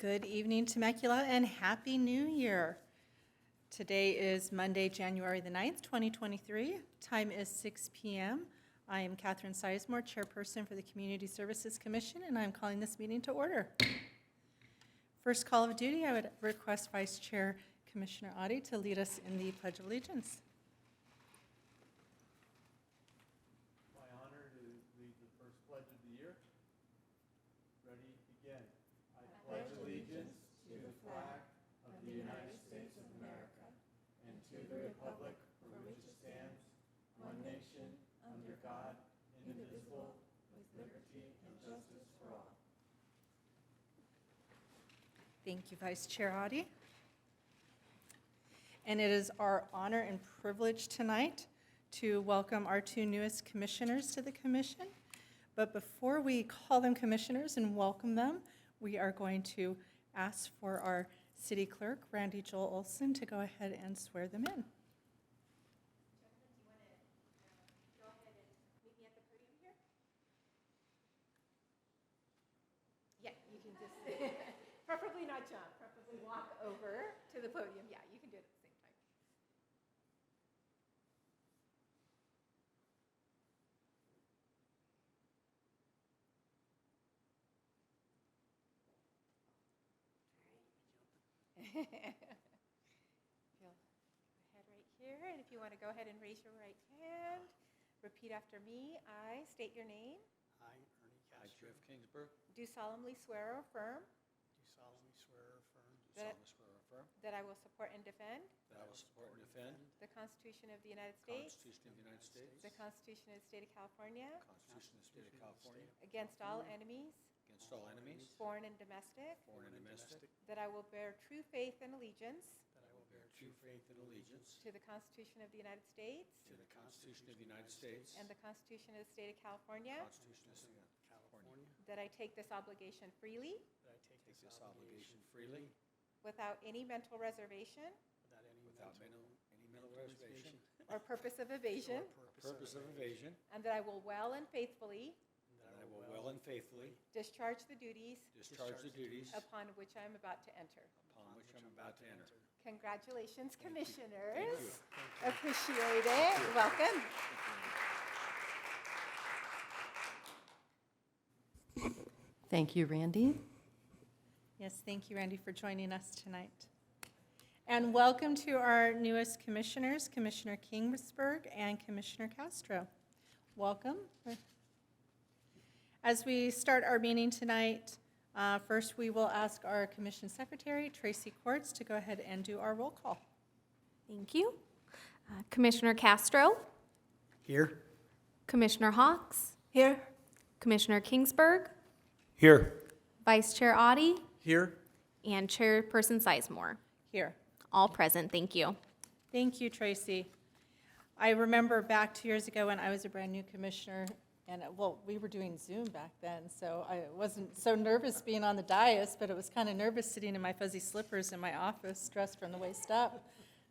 Good evening, Temecula, and Happy New Year. Today is Monday, January the 9th, 2023. Time is 6 p.m. I am Catherine Sizemore, Chairperson for the Community Services Commission, and I'm calling this meeting to order. First call of duty, I would request Vice Chair Commissioner Adi to lead us in the Pledge of Allegiance. My honor to lead the first pledge of the year. Ready, begin. I pledge allegiance to the flag of the United States of America and to the republic for which it stands, one nation, under God, indivisible, with liberty and justice for all. Thank you, Vice Chair Adi. And it is our honor and privilege tonight to welcome our two newest commissioners to the commission. But before we call them commissioners and welcome them, we are going to ask for our city clerk, Randy Joel Olson, to go ahead and swear them in. Gentlemen, do you want to go ahead and meet me at the podium here? Yeah, you can just, preferably not jump, preferably walk over to the podium. Yeah, you can do it at the same time. You'll go ahead right here, and if you want to go ahead and raise your right hand, repeat after me. I state your name. I, Ernie I, Castro, Jeff Kingsburg, Do solemnly swear or affirm do solemnly swear or affirm That- swear or affirm that I will support and defend that I will support and defend the Constitution of the United the States, Constitution of the United States, the Constitution of the State of California, the Constitution of the State of California, against all enemies, against all enemies, foreign and domestic, foreign and domestic, that I will bear true faith and allegiance that I will bear true faith and allegiance to the Constitution of the United States to the Constitution of the United States, and the Constitution of the State of California, Constitution of the State of California, that I take this obligation freely that I take take this obligation freely without any mental reservation without any mental reservation or purpose of evasion, or purpose of evasion, and that I will well and faithfully and that I will well and faithfully discharge the duties discharge the duties upon which I am about to enter. upon which I'm about to enter. Congratulations, Thank you. commissioners. Appreciate it. Welcome. Thank you, Randy. Yes, thank you, Randy, for joining us tonight. And welcome to our newest commissioners, Commissioner Kingsburg and Commissioner Castro. Welcome. As we start our meeting tonight, first we will ask our commission secretary, Tracy Quartz, to go ahead and do our roll call. Thank you. Commissioner Castro, Here. Commissioner Hawks, Here. Commissioner Kingsburg, Here. Vice Chair Adi, Here. and Chairperson Sizemore. Here. All present. Thank you. Thank you, Tracy. I remember back 2 years ago when I was a brand-new commissioner, and, well, we were doing Zoom back then, so I wasn't so nervous being on the dais, but it was kind of nervous sitting in my fuzzy slippers in my office, dressed from the waist up,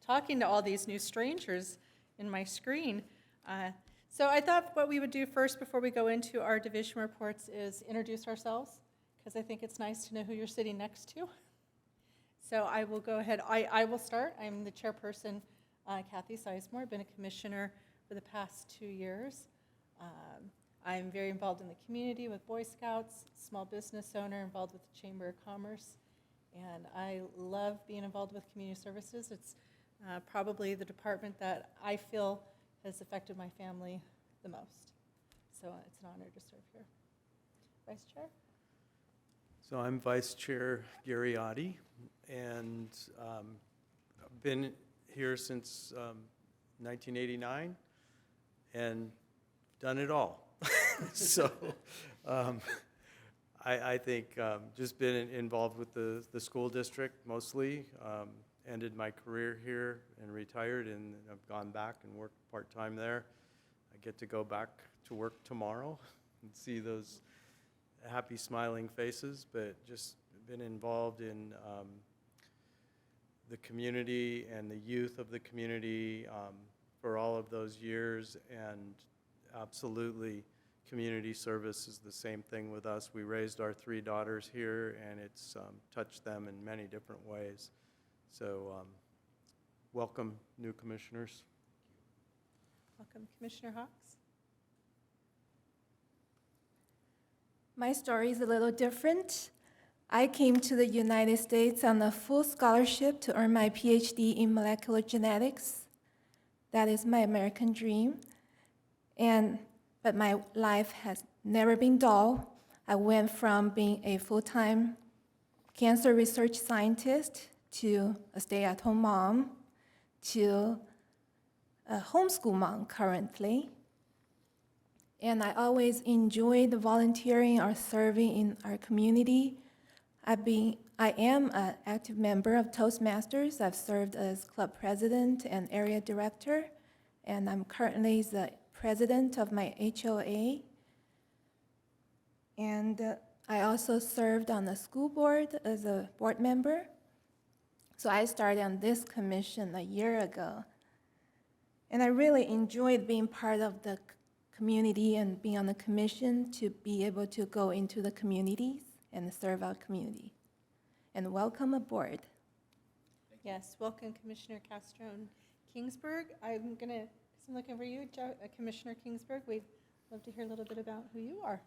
talking to all these new strangers in my screen. So I thought what we would do first before we go into our division reports is introduce ourselves, because I think it's nice to know who you're sitting next to. So I will go ahead. I will start. I'm the chairperson, Kathy Sizemore. I've been a commissioner for the past 2 years. I'm very involved in the community with Boy Scouts, small business owner, involved with the Chamber of Commerce, and I love being involved with community services. It's probably the department that I feel has affected my family the most. So it's an honor to serve here. Vice Chair? So I'm Vice Chair Gary Adi, and I've been here since 1989 and done it all. So I think just been involved with the school district mostly, ended my career here and retired, and I've gone back and worked part-time there. I get to go back to work tomorrow and see those happy smiling faces, but just been involved in the community and the youth of the community for all of those years, and absolutely community service is the same thing with us. We raised our 3 daughters here, and it's touched them in many different ways. So welcome, new commissioners. Welcome, Commissioner Hawks. My story is a little different. I came to the United States on a full scholarship to earn my PhD in molecular genetics. That is my American dream. But my life has never been dull. I went from being a full-time cancer research scientist to a stay-at-home mom to a homeschool mom currently. And I always enjoyed volunteering or serving in our community. I am an active member of Toastmasters. I've served as club president and area director, and I'm currently the president of my HOA. And I also served on the school board as a board member. So I started on this commission a year ago. And I really enjoyed being part of the community and being on the commission to be able to go into the communities and serve our community. And welcome aboard. Yes, welcome Commissioner Castro and Kingsburg. I'm looking for you, Commissioner Kingsburg. We'd love to hear a little bit about who you are.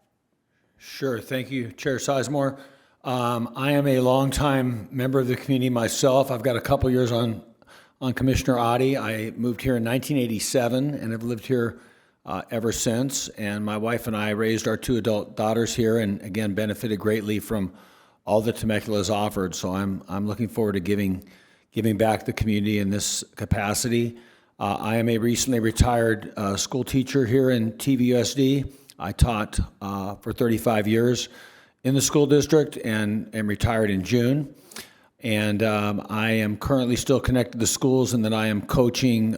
Sure, thank you, Chair Sizemore. I am a longtime member of the community myself. I've got a couple years on Commissioner Oddie. I moved here in 1987 and have lived here ever since. And my wife and I raised our 2 adult daughters here, and again benefited greatly from all that Temecula has offered. So I'm looking forward to giving back the community in this capacity. I am a recently retired school teacher here in TVUSD. I taught for 35 years in the school district and am retired in June. And I am currently still connected to schools, and then I am coaching,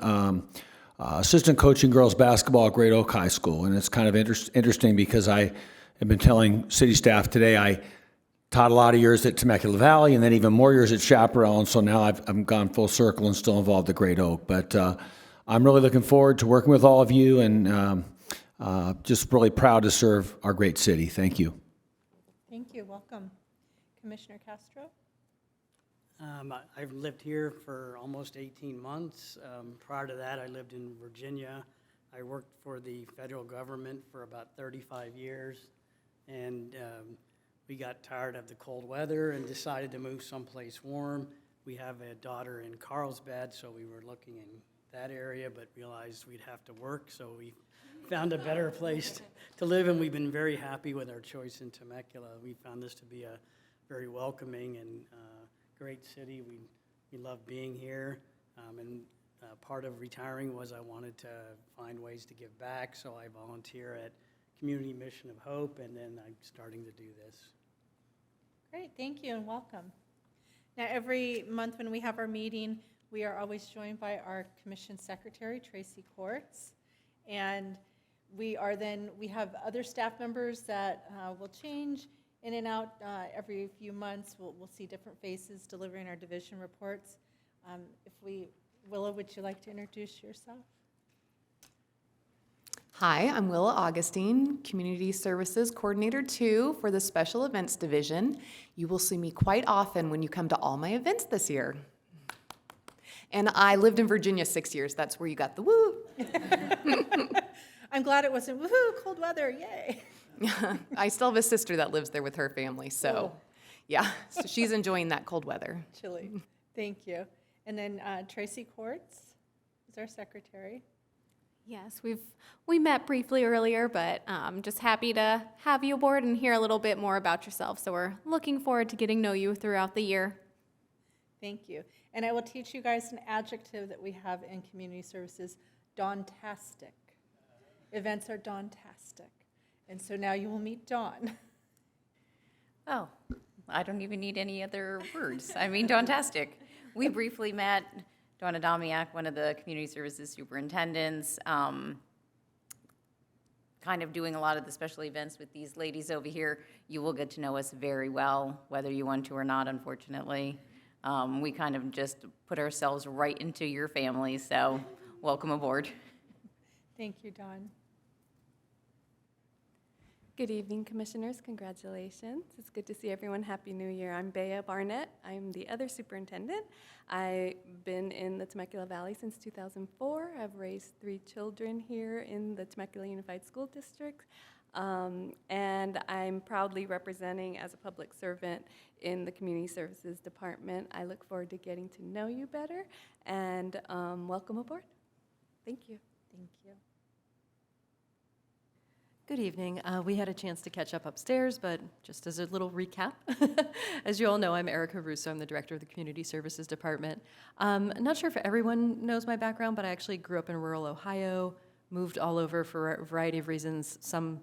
assistant coaching girls basketball at Great Oak High School. And it's kind of interesting because I have been telling city staff today I taught a lot of years at Temecula Valley and then even more years at Chaparral. And so now I've gone full circle and still involved at Great Oak. But I'm really looking forward to working with all of you, and just really proud to serve our great city. Thank you. Thank you, welcome. Commissioner Castro? I've lived here for almost 18 months. Prior to that, I lived in Virginia. I worked for the federal government for about 35 years, and we got tired of the cold weather and decided to move someplace warm. We have a daughter in Carlsbad, so we were looking in that area, but realized we'd have to work, so we found a better place to live, and we've been very happy with our choice in Temecula. We found this to be a very welcoming and great city. We love being here, and part of retiring was I wanted to find ways to give back, so I volunteer at Community Mission of Hope, and then I'm starting to do this. Great, thank you and welcome. Now, every month when we have our meeting, we are always joined by our Commission Secretary, Tracy Courts, and we have other staff members that will change in and out every few months. We'll see different faces delivering our division reports. Willa, would you like to introduce yourself? Hi, I'm Willa Augustine, Community Services Coordinator 2 for the Special Events Division. You will see me quite often when you come to all my events this year. And I lived in Virginia 6 years. That's where you got the woo. I'm glad it wasn't woohoo, cold weather, yay. I still have a sister that lives there with her family, so Oh. yeah, so she's enjoying that cold weather. Chilly, thank you. And then Tracy Courts is our secretary. Yes, we met briefly earlier, but just happy to have you aboard and hear a little bit more about yourself. So we're looking forward to getting to know you throughout the year. Thank you. And I will teach you guys an adjective that we have in community services, dawntastic. Events are dawntastic. And so now you will meet Dawn. Oh, I don't even need any other words. I mean, fantastic. We briefly met. Dawn Adamiak, one of the community services superintendents, kind of doing a lot of the special events with these ladies over here. You will get to know us very well, whether you want to or not, unfortunately. We kind of just put ourselves right into your family, so welcome aboard. Thank you, Dawn. Good evening, Commissioners. Congratulations. It's good to see everyone. Happy New Year. I'm Bea Barnett. I'm the other superintendent. I've been in the Temecula Valley since 2004. I've raised 3 children here in the Temecula Unified School District. And I'm proudly representing as a public servant in the Community Services Department. I look forward to getting to know you better, and welcome aboard. Thank you. Thank you. Good evening. We had a chance to catch up upstairs, but just as a little recap, as you all know, I'm Erica Russo. I'm the director of the Community Services Department. Not sure if everyone knows my background, but I actually grew up in rural Ohio, moved all over for a variety of reasons, some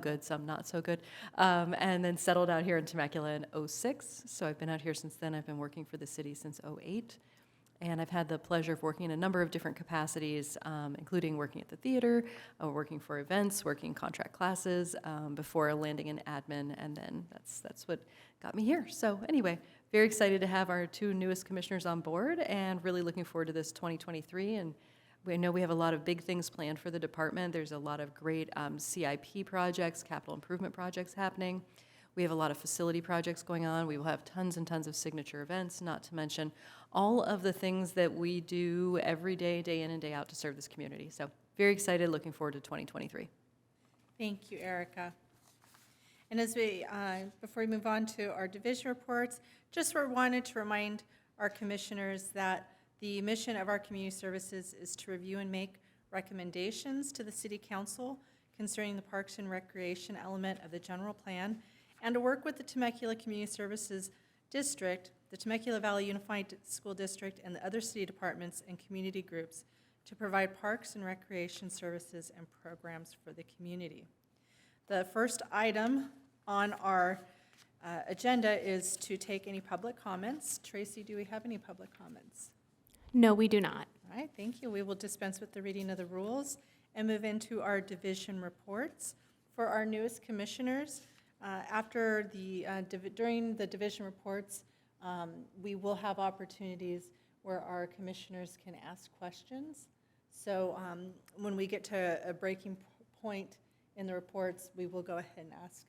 good, some not so good, and then settled out here in Temecula in '06. So I've been out here since then. I've been working for the city since '08. And I've had the pleasure of working in a number of different capacities, including working at the theater, working for events, working contract classes, before landing in admin, and then that's what got me here. So anyway, very excited to have our 2 newest commissioners on board, and really looking forward to this 2023. And we know we have a lot of big things planned for the department. There's a lot of great CIP projects, capital improvement projects happening. We have a lot of facility projects going on. We will have tons and tons of signature events, not to mention all of the things that we do every day, day in and day out to serve this community. So very excited, looking forward to 2023. Thank you, Erica. And as we, before we move on to our division reports, just wanted to remind our commissioners that the mission of our community services is to review and make recommendations to the City Council concerning the Parks and Recreation element of the general plan, and to work with the Temecula Community Services District, the Temecula Valley Unified School District, and the other city departments and community groups to provide parks and recreation services and programs for the community. The first item on our agenda is to take any public comments. Tracy, do we have any public comments? No, we do not. All right, thank you. We will dispense with the reading of the rules and move into our division reports. For our newest commissioners, during the division reports, we will have opportunities where our commissioners can ask questions. So when we get to a breaking point in the reports, we will go ahead and ask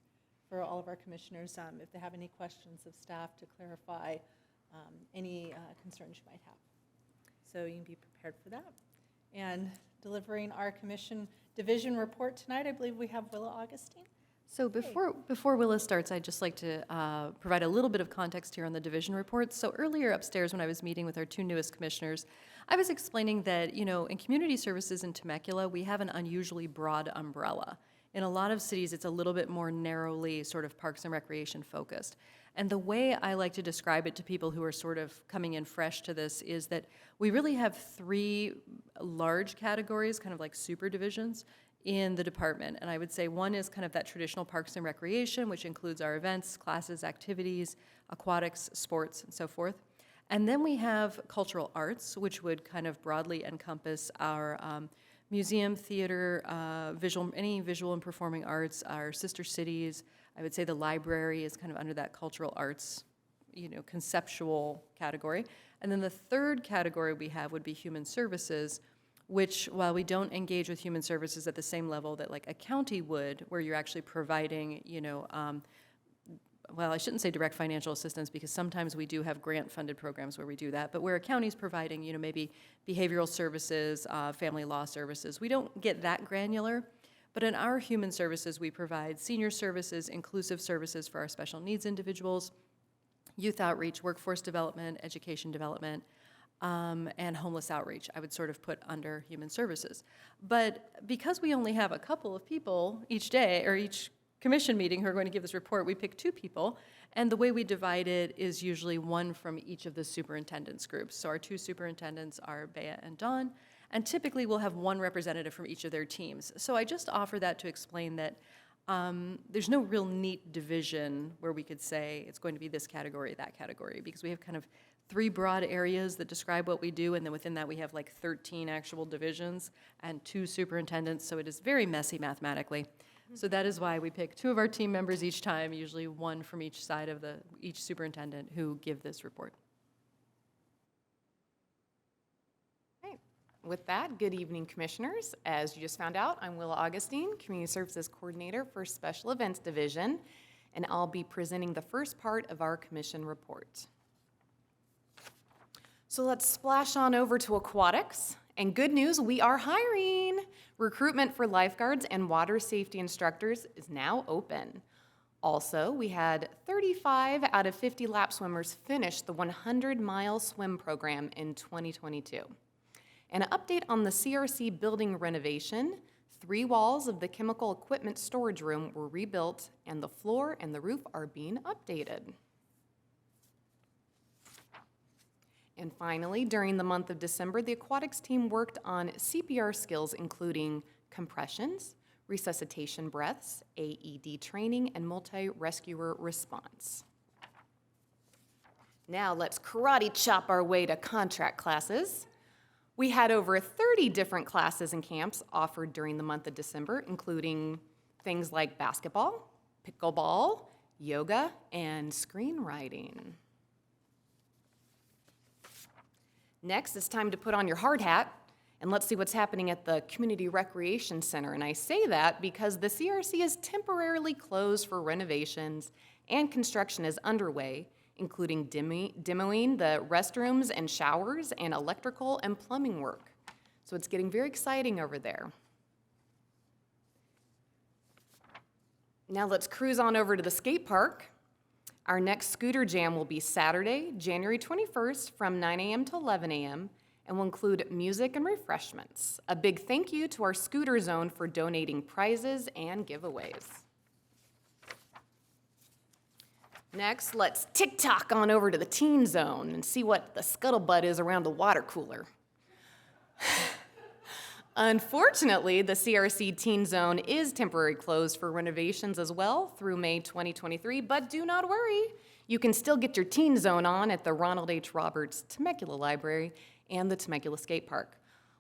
for all of our commissioners if they have any questions of staff to clarify any concerns you might have. So you can be prepared for that. And delivering our division report tonight, I believe we have Willa Augustine. So before Willa starts, I'd just like to provide a little bit of context here on the division reports. So earlier upstairs when I was meeting with our 2 newest commissioners, I was explaining that, in community services in Temecula, we have an unusually broad umbrella. In a lot of cities, it's a little bit more narrowly sort of parks and recreation focused. And the way I like to describe it to people who are sort of coming in fresh to this is that we really have 3 large categories, kind of like super divisions, in the department. And I would say one is kind of that traditional parks and recreation, which includes our events, classes, activities, aquatics, sports, and so forth. And then we have cultural arts, which would kind of broadly encompass our museum, theater, any visual and performing arts, our sister cities. I would say the library is kind of under that cultural arts, conceptual category. And then the third category we have would be human services, which, while we don't engage with human services at the same level that like a county would, where you're actually providing, well, I shouldn't say direct financial assistance, because sometimes we do have grant-funded programs where we do that, but where a county's providing, maybe behavioral services, family law services, we don't get that granular. But in our human services, we provide senior services, inclusive services for our special needs individuals, youth outreach, workforce development, education development, and homeless outreach, I would sort of put under human services. But because we only have a couple of people each day, or each commission meeting who are going to give this report, we pick 2 people, and the way we divide it is usually 1 from each of the superintendents groups. So our 2 superintendents are Bea and Dawn, and typically we'll have 1 representative from each of their teams. So I just offer that to explain that there's no real neat division where we could say it's going to be this category, that category, because we have kind of 3 broad areas that describe what we do, and then within that we have like 13 actual divisions and 2 superintendents, so it is very messy mathematically. So that is why we pick 2 of our team members each time, usually 1 from each side of each superintendent, who give this report. Okay. With that, good evening, Commissioners. As you just found out, I'm Willa Augustine, Community Services Coordinator for Special Events Division, and I'll be presenting the first part of our commission report. So let's splash on over to aquatics. And good news, we are hiring. Recruitment for lifeguards and water safety instructors is now open. Also, we had 35 out of 50 lap swimmers finish the 100-mile swim program in 2022. An update on the CRC building renovation: 3 walls of the chemical equipment storage room were rebuilt, and the floor and the roof are being updated. And finally, during the month of December, the aquatics team worked on CPR skills, including compressions, resuscitation breaths, AED training, and multi-rescuer response. Now let's karate chop our way to contract classes. We had over 30 different classes and camps offered during the month of December, including things like basketball, pickleball, yoga, and screenwriting. Next, it's time to put on your hard hat, and let's see what's happening at the Community Recreation Center. And I say that because the CRC is temporarily closed for renovations and construction is underway, including demoing the restrooms and showers and electrical and plumbing work. So it's getting very exciting over there. Now let's cruise on over to the skate park. Our next scooter jam will be Saturday, January 21st from 9 a.m. to 11 a.m. and will include music and refreshments. A big thank you to our scooter zone for donating prizes and giveaways. Next, let's tick-tock on over to the teen zone and see what the scuttlebutt is around the water cooler. Unfortunately, the CRC Teen Zone is temporarily closed for renovations as well through May 2023, but do not worry. You can still get your Teen Zone on at the Ronald H. Roberts Temecula Library and the Temecula Skate Park.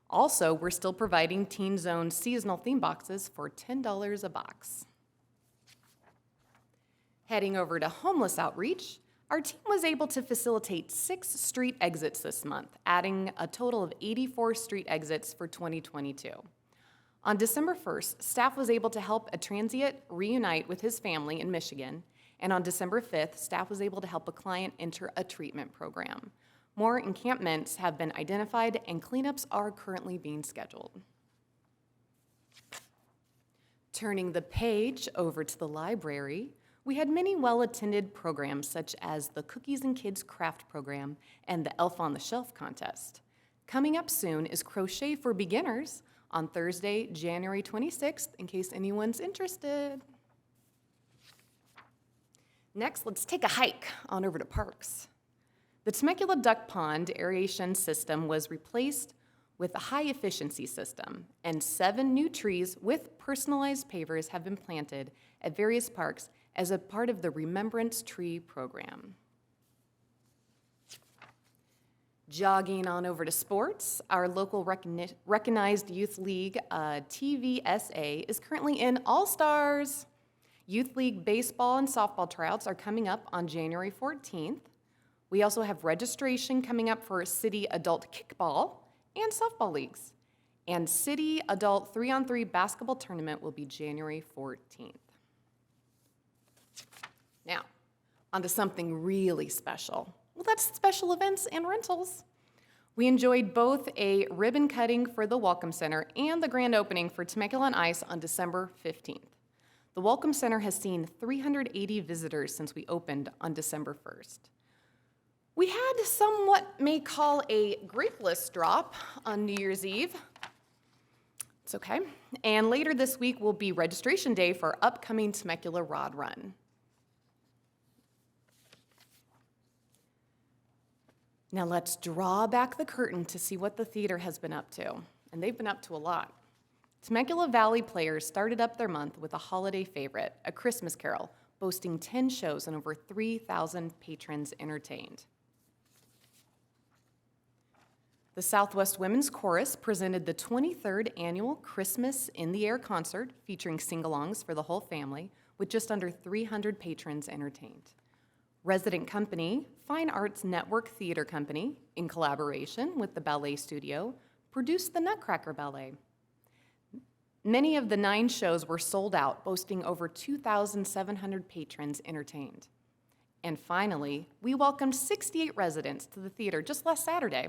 Also, we're still providing Teen Zone seasonal theme boxes for $10 a box. Heading over to homeless outreach, our team was able to facilitate 6 street exits this month, adding a total of 84 street exits for 2022. On December 1st, staff was able to help a transient reunite with his family in Michigan, and on December 5th, staff was able to help a client enter a treatment program. More encampments have been identified, and cleanups are currently being scheduled. Turning the page over to the library, we had many well-attended programs such as the Cookies and Kids Craft Program and the Elf on the Shelf contest. Coming up soon is Crochet for Beginners on Thursday, January 26th, in case anyone's interested. Next, let's take a hike on over to parks. The Temecula Duck Pond aeration system was replaced with a high-efficiency system, and 7 new trees with personalized pavers have been planted at various parks as a part of the Remembrance Tree program. Jogging on over to sports, our local recognized youth league, TVSA, is currently in All-Stars. Youth league baseball and softball tryouts are coming up on January 14th. We also have registration coming up for city adult kickball and softball leagues. And city adult 3-on-3 basketball tournament will be January 14th. Now, onto something really special. Well, that's special events and rentals. We enjoyed both a ribbon cutting for the Welcome Center and the grand opening for Temecula on Ice on December 15th. The Welcome Center has seen 380 visitors since we opened on December 1st. We had somewhat may call a grape list drop on New Year's Eve. It's okay. And later this week will be registration day for upcoming Temecula Rod Run. Now let's draw back the curtain to see what the theater has been up to. And they've been up to a lot. Temecula Valley Players started up their month with a holiday favorite, A Christmas Carol, boasting 10 shows and over 3,000 patrons entertained. The Southwest Women's Chorus presented the 23rd annual Christmas in the Air concert featuring sing-alongs for the whole family with just under 300 patrons entertained. Resident company, Fine Arts Network Theater Company, in collaboration with the Ballet Studio, produced the Nutcracker Ballet. Many of the 9 shows were sold out, boasting over 2,700 patrons entertained. And finally, we welcomed 68 residents to the theater just last Saturday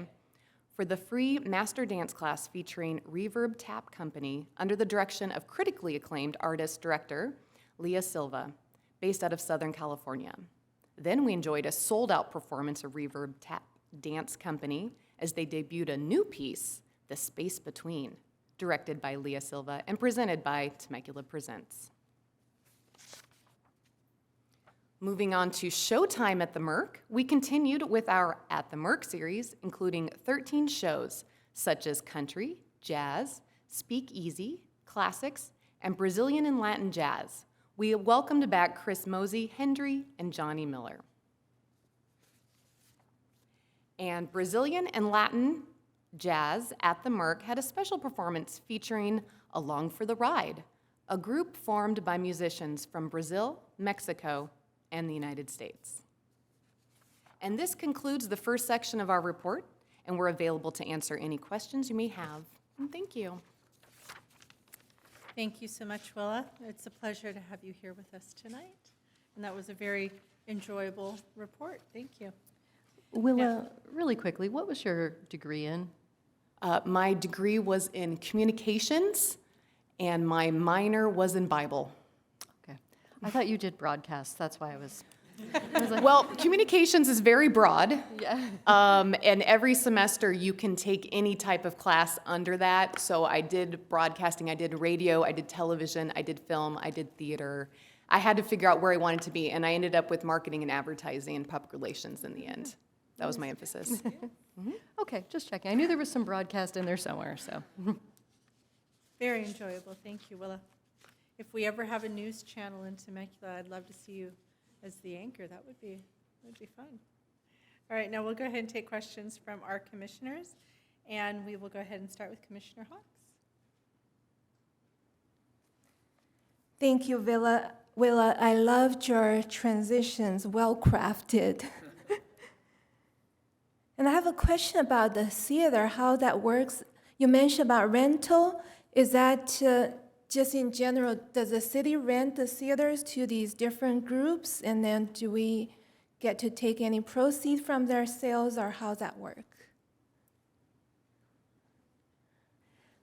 for the free master dance class featuring Reverb Tap Company under the direction of critically acclaimed artist-director Leah Silva, based out of Southern California. Then we enjoyed a sold-out performance of Reverb Tap Dance Company as they debuted a new piece, The Space Between, directed by Leah Silva and presented by Temecula Presents. Moving on to Showtime at the Merc, we continued with our At the Merc series, including 13 shows such as country, jazz, speakeasy, classics, and Brazilian and Latin jazz. We welcomed back Chris Mosey, Hendry, and Johnny Miller. And Brazilian and Latin jazz at the Merc had a special performance featuring Along for the Ride, a group formed by musicians from Brazil, Mexico, and the United States. And this concludes the first section of our report, and we're available to answer any questions you may have. And thank you. Thank you so much, Willa. It's a pleasure to have you here with us tonight. And that was a very enjoyable report. Thank you. Willa, really quickly, what was your degree in? My degree was in communications, and my minor was in Bible. Okay. I thought you did broadcast. That's why I was like, Well, communications is very broad. yeah. And every semester you can take any type of class under that. So I did broadcasting, I did radio, I did television, I did film, I did theater. I had to figure out where I wanted to be, and I ended up with marketing and advertising and public relations in the end. That was my emphasis. Okay, just checking. I knew there was some broadcast in there somewhere, so. Very enjoyable. Thank you, Willa. If we ever have a news channel in Temecula, I'd love to see you as the anchor. That would be fun. All right, now we'll go ahead and take questions from our commissioners, and we will go ahead and start with Commissioner Hawks. Thank you, Willa. I loved your transitions, well crafted. And I have a question about the theater, how that works. You mentioned about rental. Is that just in general, does the city rent the theaters to these different groups? And then do we get to take any proceeds from their sales, or how does that work?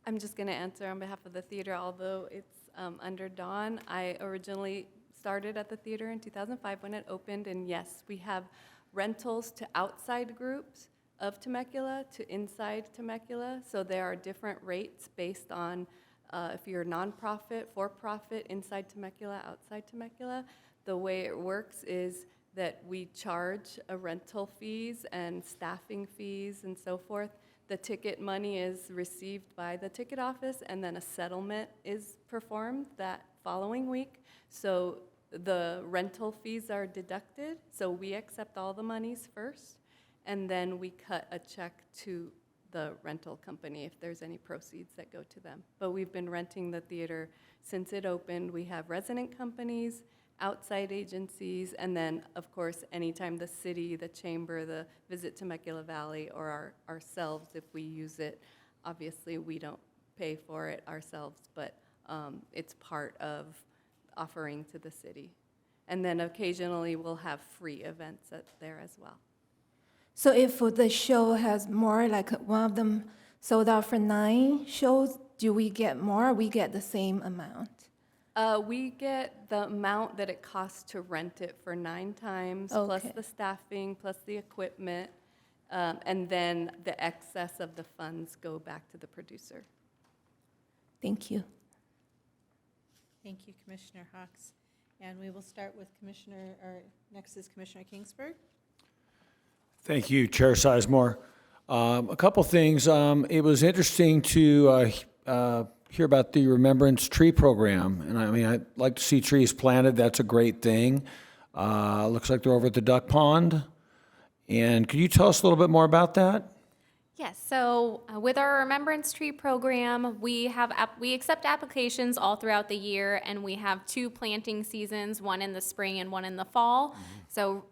I'm just going to answer on behalf of the theater, although it's under Dawn. I originally started at the theater in 2005 when it opened, and yes, we have rentals to outside groups of Temecula to inside Temecula. So there are different rates based on if you're nonprofit, for-profit, inside Temecula, outside Temecula. The way it works is that we charge a rental fees and staffing fees and so forth. The ticket money is received by the ticket office, and then a settlement is performed that following week. So the rental fees are deducted, so we accept all the monies first, and then we cut a check to the rental company if there's any proceeds that go to them. But we've been renting the theater since it opened. We have resident companies, outside agencies, and then, of course, anytime the city, the chamber, the Visit Temecula Valley, or ourselves, if we use it, obviously we don't pay for it ourselves, but it's part of offering to the city. And then occasionally we'll have free events there as well. So if the show has more, like one of them sold out for 9 shows, do we get more, or we get the same amount? We get the amount that it costs to rent it for 9 times, plus Okay. the staffing, plus the equipment, and then the excess of the funds go back to the producer. Thank you. Thank you, Commissioner Hawks. And we will start with next is Commissioner Kingsburg. Thank you, Chair Sizemore. A couple things. It was interesting to hear about the Remembrance Tree Program. And I mean, I'd like to see trees planted. That's a great thing. Looks like they're over at the duck pond. And could you tell us a little bit more about that? Yes, so with our Remembrance Tree Program, we accept applications all throughout the year, and we have 2 planting seasons, one in the spring and one in the fall. So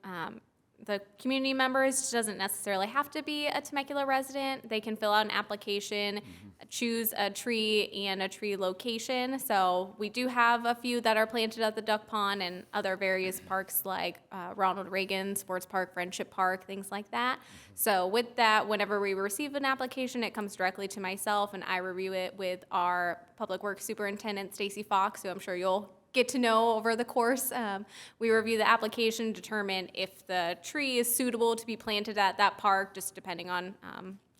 the community members doesn't necessarily have to be a Temecula resident. They can fill out an application, choose a tree and a tree location. So we do have a few that are planted at the Duck Pond and other various parks like Ronald Reagan Sports Park, Friendship Park, things like that. So with that, whenever we receive an application, it comes directly to myself and I review it with our Public Works Superintendent, Stacy Fox, who I'm sure you'll get to know over the course. We review the application, determine if the tree is suitable to be planted at that park, just depending on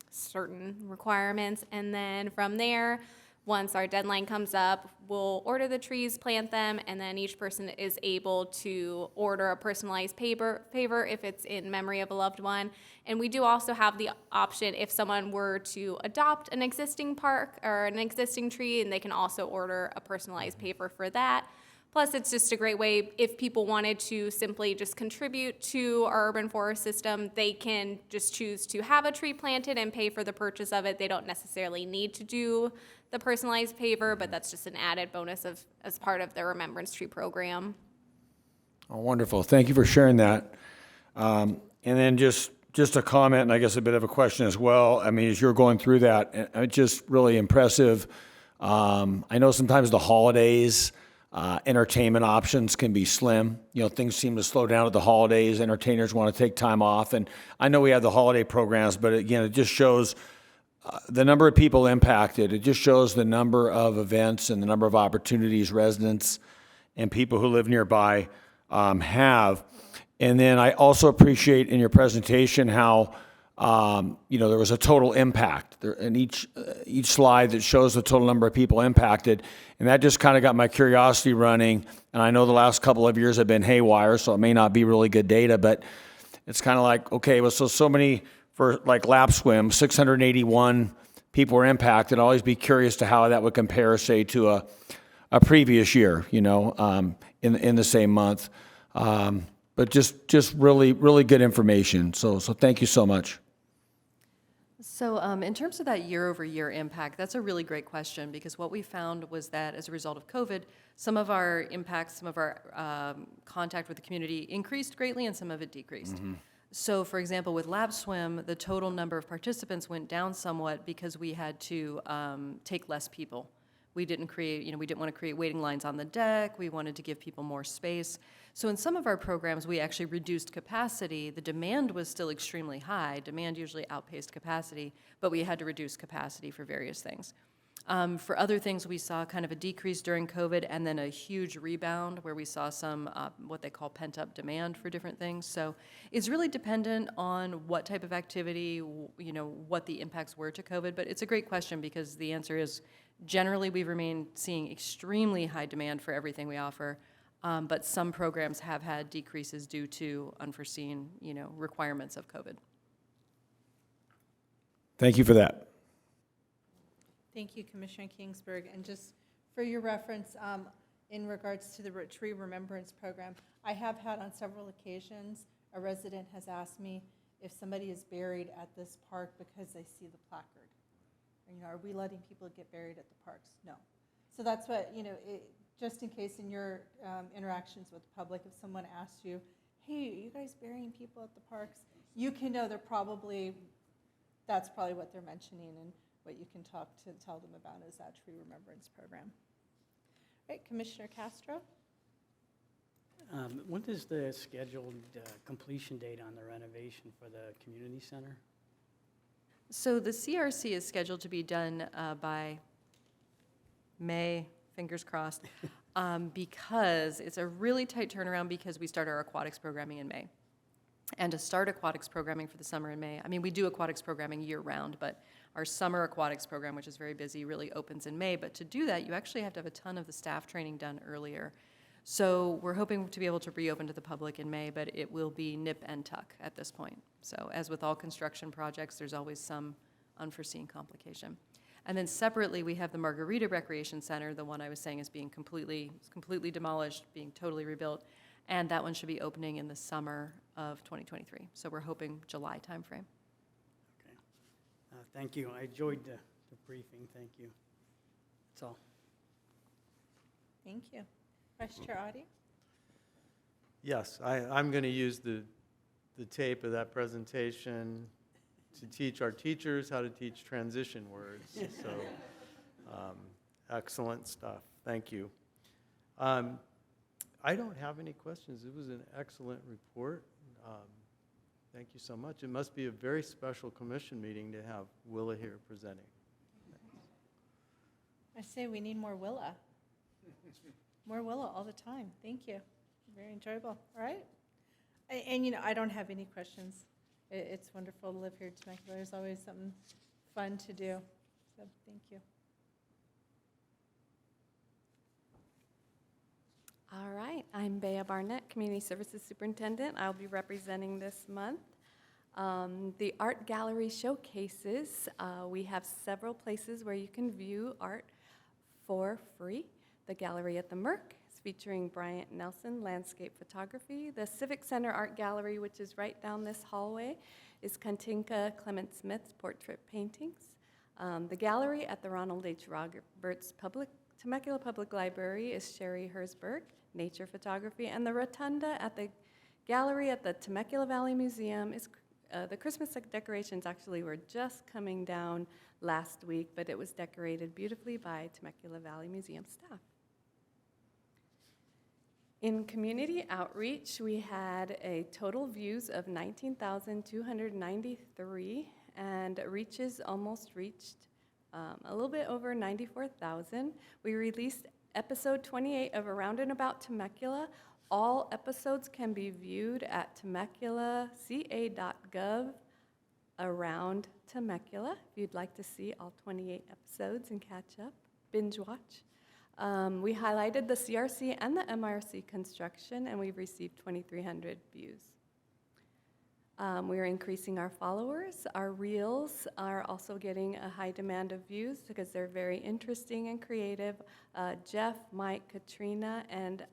certain requirements. And then from there, once our deadline comes up, we'll order the trees, plant them, and then each person is able to order a personalized favor if it's in memory of a loved one. And we do also have the option if someone were to adopt an existing park or an existing tree, and they can also order a personalized paper for that. Plus, it's just a great way if people wanted to simply just contribute to our urban forest system, they can just choose to have a tree planted and pay for the purchase of it. They don't necessarily need to do the personalized paver, but that's just an added bonus as part of their Remembrance Tree program. Oh, wonderful. Thank you for sharing that. And then just a comment, and I guess a bit of a question as well. I mean, as you're going through that, it's just really impressive. I know sometimes the holidays, entertainment options can be slim. You know, things seem to slow down at the holidays. Entertainers want to take time off. And I know we have the holiday programs, but again, it just shows the number of people impacted. It just shows the number of events and the number of opportunities residents and people who live nearby have. And then I also appreciate in your presentation how there was a total impact there in each slide that shows the total number of people impacted. And that just kind of got my curiosity running. And I know the last couple of years have been haywire, so it may not be really good data, but it's kind of like, okay, well, so many for like lap swim, 681 people were impacted. I'd always be curious to how that would compare, say, to a previous year, in the same month. But just really, really good information. So thank you so much. So in terms of that year-over-year impact, that's a really great question because what we found was that as a result of COVID, some of our impacts, some of our contact with the community increased greatly and some of it decreased. Mm-hmm. So for example, with Lab Swim, the total number of participants went down somewhat because we had to take less people. We didn't want to create waiting lines on the deck. We wanted to give people more space. So in some of our programs, we actually reduced capacity. The demand was still extremely high. Demand usually outpaced capacity, but we had to reduce capacity for various things. For other things, we saw kind of a decrease during COVID and then a huge rebound where we saw some what they call pent-up demand for different things. So it's really dependent on what type of activity, what the impacts were to COVID. But it's a great question because the answer is generally we've remained seeing extremely high demand for everything we offer. But some programs have had decreases due to unforeseen, requirements of COVID. Thank you for that. Thank you, Commissioner Kingsburg. And just for your reference, in regards to the Tree Remembrance Program, I have had on several occasions, a resident has asked me if somebody is buried at this park because they see the placard. Are we letting people get buried at the parks? No. So that's what, just in case in your interactions with the public, if someone asks you, hey, are you guys burying people at the parks? You can know that's probably what they're mentioning and what you can tell them about is that Tree Remembrance Program. All right, Commissioner Castro? When is the scheduled completion date on the renovation for the community center? So the CRC is scheduled to be done by May, fingers crossed, because it's a really tight turnaround because we start our aquatics programming in May. And to start aquatics programming for the summer in May, we do aquatics programming year-round, but our summer aquatics program, which is very busy, really opens in May. But to do that, you actually have to have a ton of the staff training done earlier. So we're hoping to be able to reopen to the public in May, but it will be nip and tuck at this point. So as with all construction projects, there's always some unforeseen complication. And then separately, we have the Margarita Recreation Center, the one I was saying is being completely demolished, being totally rebuilt. And that one should be opening in the summer of 2023. So we're hoping July timeframe. Okay. Thank you. I enjoyed the briefing. Thank you. That's all. Thank you. Vice Chair Audi? Yes, I'm going to use the the tape of that presentation to teach our teachers how to teach transition words. So, excellent stuff. Thank you. I don't have any questions. It was an excellent report. Thank you so much. It must be a very special commission meeting to have Willa here presenting. I say we need more Willa. More Willa all the time. Thank you. Very enjoyable. All right. And you know, I don't have any questions. It's wonderful to live here in Temecula. There's always something fun to do. So thank you. All right, I'm Bea Barnett, Community Services Superintendent. I'll be representing this month. The art gallery showcases, we have several places where you can view art for free. The gallery at the Merck is featuring Bryant Nelson landscape photography. The Civic Center Art Gallery, which is right down this hallway, is Katinka Clement Smith's portrait paintings. The gallery at the Ronald H. Roberts Temecula Public Library is Sherry Hersberg, nature photography, and the rotunda at the gallery at the Temecula Valley Museum is the Christmas decorations actually were just coming down last week, but it was decorated beautifully by Temecula Valley Museum staff. In community outreach, we had a total views of 19,293 and reaches almost reached a little bit over 94,000. We released episode 28 of Around and About Temecula. All episodes can be viewed at temeculaca.gov around Temecula. If you'd like to see all 28 episodes and catch up, binge watch. We highlighted the CRC and the MRC construction, and we've received 2,300 views. We are increasing our followers. Our reels are also getting a high demand of views because they're very interesting and creative. Jeff, Mike, Katrina, and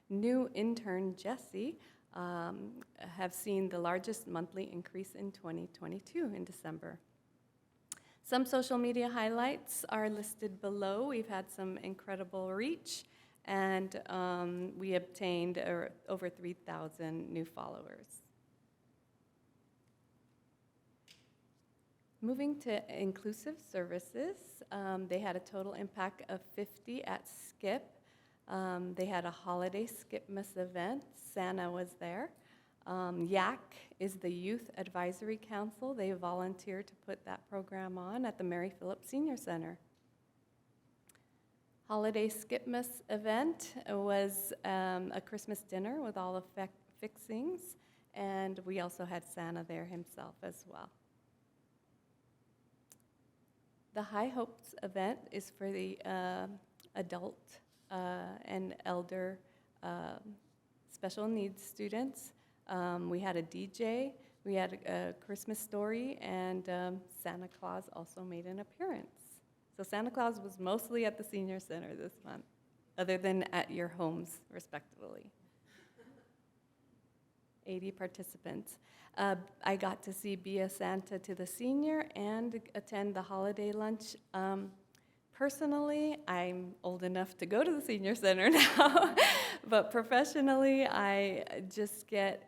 new intern Jesse have seen the largest monthly increase in 2022 in December. Some social media highlights are listed below. We've had some incredible reach, and we obtained over 3,000 new followers. Moving to inclusive services, they had a total impact of 50 at SKIP. They had a holiday Skipmas event. Santa was there. YAC is the Youth Advisory Council. They volunteered to put that program on at the Mary Phillips Senior Center. Holiday Skipmas event was a Christmas dinner with all the fixings, and we also had Santa there himself as well. The High Hopes event is for the adult and elder special needs students. We had a DJ, we had a Christmas story, and Santa Claus also made an appearance. So Santa Claus was mostly at the Senior Center this month, other than at your homes, respectively. 80 participants. I got to be a Santa to the senior and attend the holiday lunch. Personally, I'm old enough to go to the Senior Center now, but professionally, I just get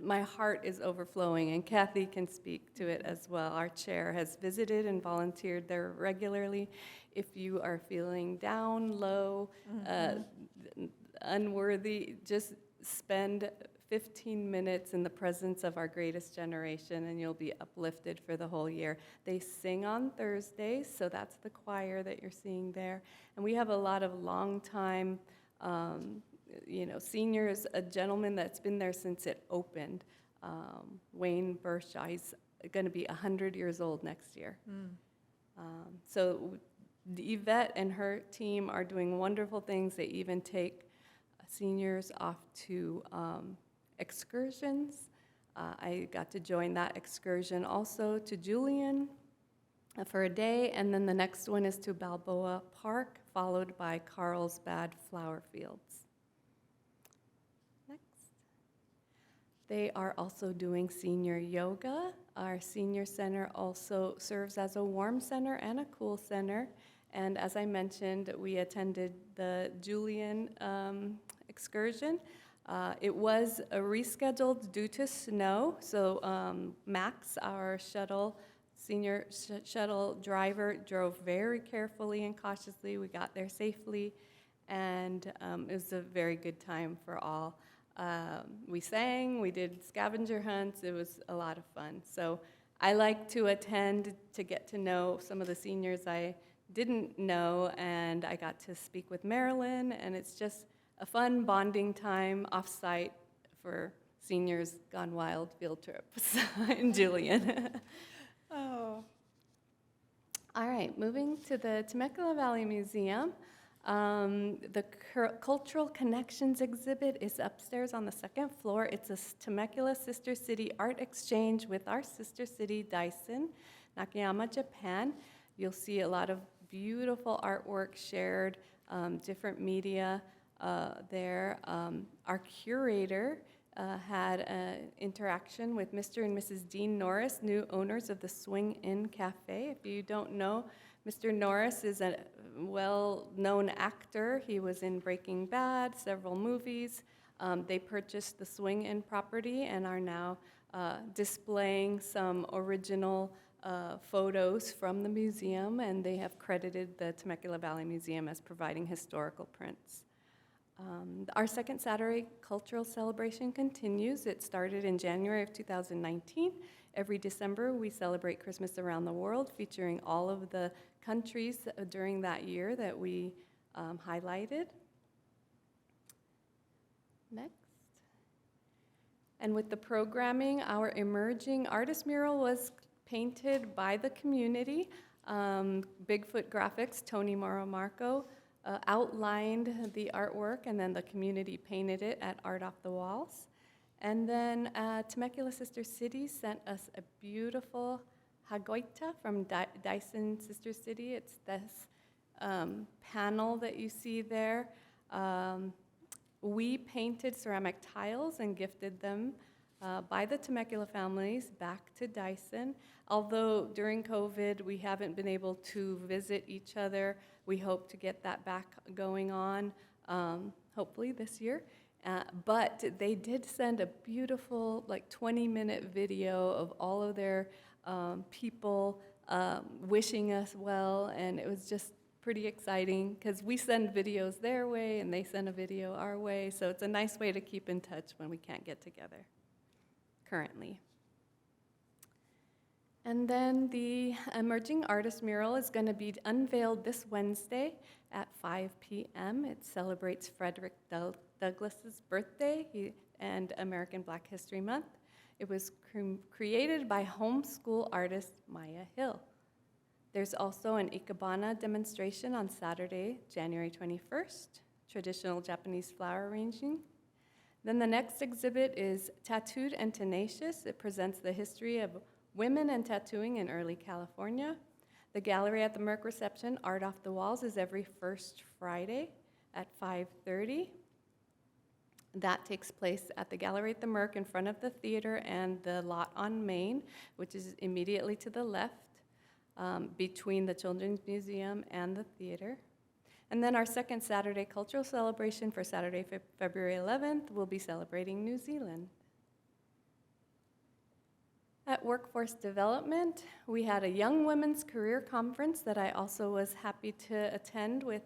my heart is overflowing, and Kathy can speak to it as well. Our chair has visited and volunteered there regularly. If you are feeling down, low, unworthy, just spend 15 minutes in the presence of our greatest generation, and you'll be uplifted for the whole year. They sing on Thursdays, so that's the choir that you're seeing there. And we have a lot of long-time, seniors, a gentleman that's been there since it opened, Wayne Bershaw. He's going to be 100 years old next year. So Yvette and her team are doing wonderful things. They even take seniors off to excursions. I got to join that excursion also to Julian for a day, and then the next one is to Balboa Park, followed by Carlsbad Flower Fields. Next. They are also doing senior yoga. Our senior center also serves as a warm center and a cool center. And as I mentioned, we attended the Julian excursion. It was rescheduled due to snow, so Max, our senior shuttle driver, drove very carefully and cautiously. We got there safely, and it was a very good time for all. We sang, we did scavenger hunts, it was a lot of fun. So I like to attend to get to know some of the seniors I didn't know, and I got to speak with Marilyn, and it's just a fun bonding time off-site for seniors gone wild field trips in Julian. Oh. All right, moving to the Temecula Valley Museum. The Cultural Connections exhibit is upstairs on the second floor. It's a Temecula Sister City art exchange with our sister city, Daisen, Nakayama, Japan. You'll see a lot of beautiful artwork shared, different media there. Our curator had an interaction with Mr. and Mrs. Dean Norris, new owners of the Swing Inn Cafe. If you don't know, Mr. Norris is a well-known actor. He was in Breaking Bad, several movies. They purchased the Swing Inn property and are now displaying some original photos from the museum, and they have credited the Temecula Valley Museum as providing historical prints. Our second Saturday cultural celebration continues. It started in January of 2019. Every December, we celebrate Christmas around the world, featuring all of the countries during that year that we highlighted. Next. And with the programming, our emerging artist mural was painted by the community. Bigfoot Graphics, Tony Moromarco, outlined the artwork, and then the community painted it at Art Off the Walls. And then Temecula Sister City sent us a beautiful hagoita from Daisen Sister City. It's this panel that you see there. We painted ceramic tiles and gifted them by the Temecula families back to Daisen. Although during COVID we haven't been able to visit each other, we hope to get that back going on, hopefully this year. But they did send a beautiful, like 20-minute video of all of their people wishing us well, and it was just pretty exciting because we send videos their way and they send a video our way, so it's a nice way to keep in touch when we can't get together currently. And then the Emerging Artist Mural is going to be unveiled this Wednesday at 5 p.m. It celebrates Frederick Douglass's birthday and American Black History Month. It was created by homeschool artist Maya Hill. There's also an Ikebana demonstration on Saturday, January 21st, traditional Japanese flower arranging. Then the next exhibit is Tattooed and Tenacious. It presents the history of women and tattooing in early California. The gallery at the Merck reception, Art Off the Walls, is every first Friday at 5:30. That takes place at the gallery at the Merck in front of the theater and the lot on Main, which is immediately to the left between the Children's Museum and the theater. And then our second Saturday cultural celebration for Saturday, February 11th, we'll be celebrating New Zealand. At Workforce Development, we had a Young Women's Career Conference that I also was happy to attend with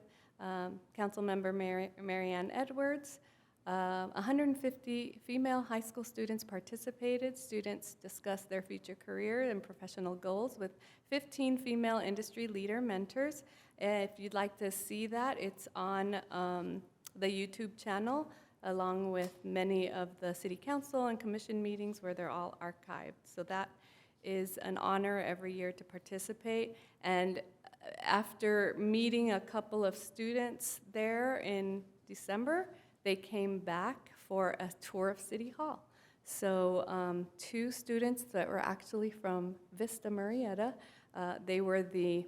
Councilmember Marianne Edwards. 150 female high school students participated. Students discussed their future career and professional goals with 15 female industry leader mentors. If you'd like to see that, it's on the YouTube channel, along with many of the city council and commission meetings where they're all archived. So that is an honor every year to participate. And after meeting a couple of students there in December, they came back for a tour of City Hall. So 2 students that were actually from Vista Murrieta, they were the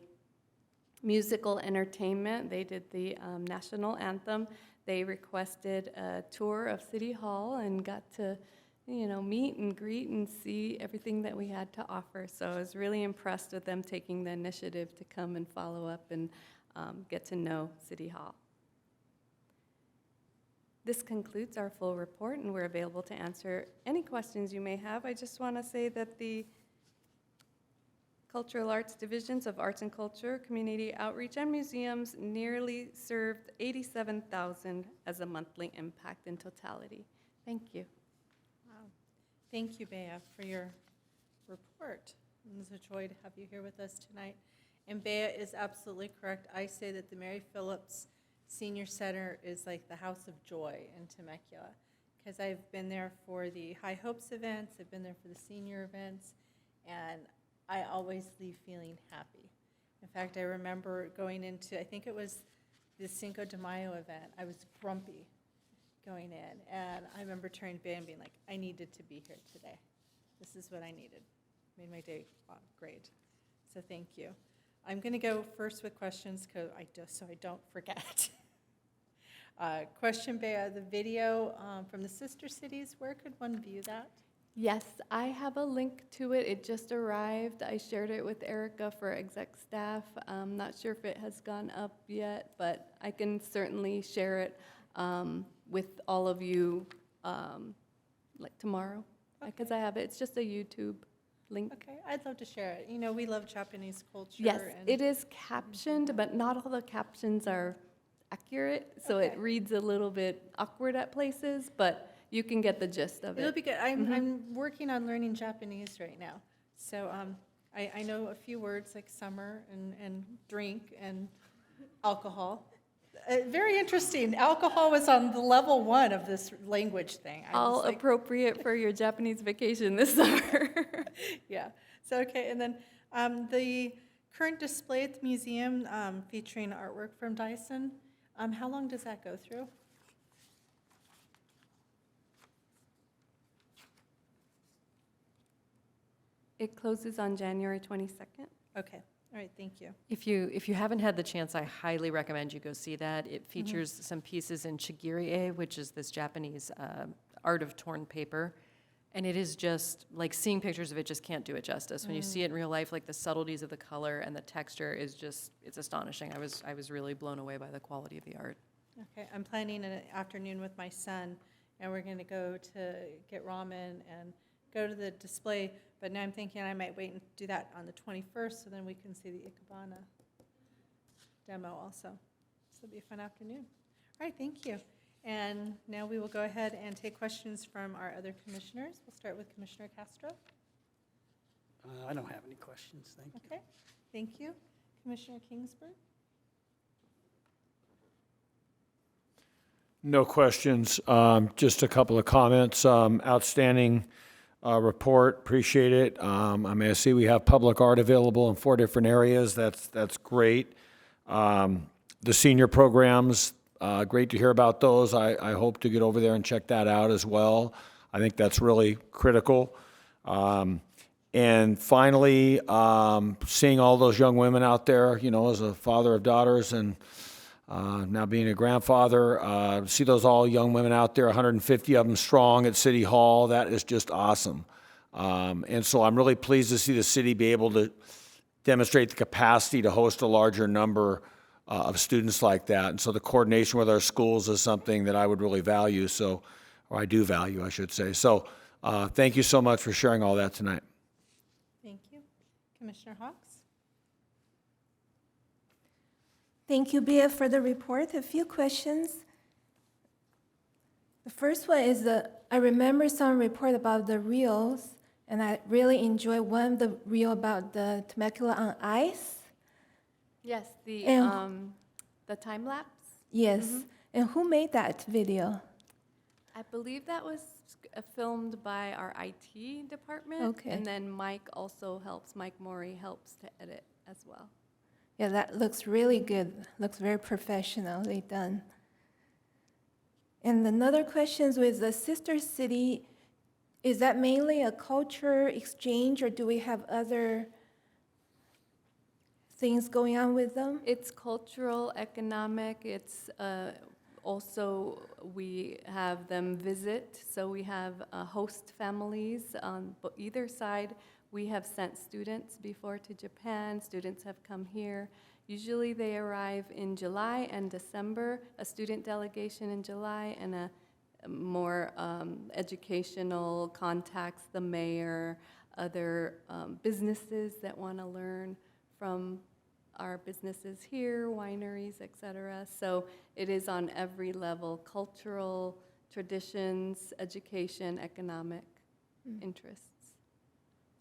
musical entertainment. They did the national anthem. They requested a tour of City Hall and got to, meet and greet and see everything that we had to offer. So I was really impressed with them taking the initiative to come and follow up and get to know City Hall. This concludes our full report, and we're available to answer any questions you may have. I just want to say that the Cultural Arts Divisions of Arts and Culture, Community Outreach, and Museums nearly served 87,000 as a monthly impact in totality. Thank you. Wow. Thank you, Bea, for your report. It's a joy to have you here with us tonight. And Bea is absolutely correct. I say that the Mary Phillips Senior Center is like the house of joy in Temecula, because I've been there for the High Hopes events, I've been there for the senior events, and I always leave feeling happy. In fact, I remember going into, I think it was the Cinco de Mayo event, I was grumpy going in, and I remember turning to Bea and being like, I needed to be here today. This is what I needed. Made my day great. So thank you. I'm going to go first with questions so I don't forget. Question, Bea, the video from the sister cities, where could one view that? Yes, I have a link to it. It just arrived. I shared it with Erica for exec staff. I'm not sure if it has gone up yet, but I can certainly share it with all of you like tomorrow, because I have it. It's just a YouTube link. Okay, I'd love to share it. You know, we love Japanese culture. Yes, and it is captioned, but not all the captions are accurate, so it Okay. reads a little bit awkward at places, but you can get the gist of it. It'll be good. I'm working on learning Japanese right now. So I know a few words like summer and drink and alcohol. Very interesting. Alcohol was on the level 1 of this language thing. I All was like, appropriate for your Japanese vacation this summer. yeah. So, okay. And then the current display at the museum featuring artwork from Dyson, how long does that go through? It closes on January 22nd. Okay. All right. Thank you. If you haven't had the chance, I highly recommend you go see that. It features some pieces in shigirie, which is this Japanese art of torn paper. And it is just, like, seeing pictures of it just can't do it justice. When you see it in real life, like, the subtleties of the color and the texture is just, it's astonishing. I was really blown away by the quality of the art. Okay. I'm planning an afternoon with my son, and we're going to go to get ramen and go to the display. But now I'm thinking I might wait and do that on the 21st, so then we can see the Ikebana demo also. So it'll be a fun afternoon. All right, thank you. And now we will go ahead and take questions from our other commissioners. We'll start with Commissioner Castro. I don't have any questions, thank you. Okay, thank you. Commissioner Kingsburg? No questions, just a couple of comments. Outstanding report, appreciate it. I mean, I see we have public art available in 4 different areas. That's great. The senior programs, great to hear about those. I hope to get over there and check that out as well. I think that's really critical. And finally, seeing all those young women out there, you know, as a father of daughters and now being a grandfather, see those all young women out there, 150 of them strong at City Hall. That is just awesome. And so I'm really pleased to see the city be able to demonstrate the capacity to host a larger number of students like that. And so the coordination with our schools is something that I would really value, or I do value, I should say. So thank you so much for sharing all that tonight. Thank you. Commissioner Hawks? Thank you, Bea, for the report. A few questions. The first one is I remember some report about the reels, and I really enjoyed one of the reel about the Temecula on ice. Yes, the time lapse. Yes. And who made that video? I believe that was filmed by our IT department. Okay. And then Mike Morey helps to edit as well. Yeah, that looks really good. Looks very professionally done. And another question with the sister city, is that mainly a culture exchange, or do we have other things going on with them? It's cultural, economic, it's also, we have them visit, so we have host families on either side. We have sent students before to Japan, students have come here, Usually they arrive in July and December, a student delegation in July and a more educational contacts, the mayor, other businesses that want to learn from our businesses here, wineries, et cetera. So it is on every level, cultural, traditions, education, economic interests.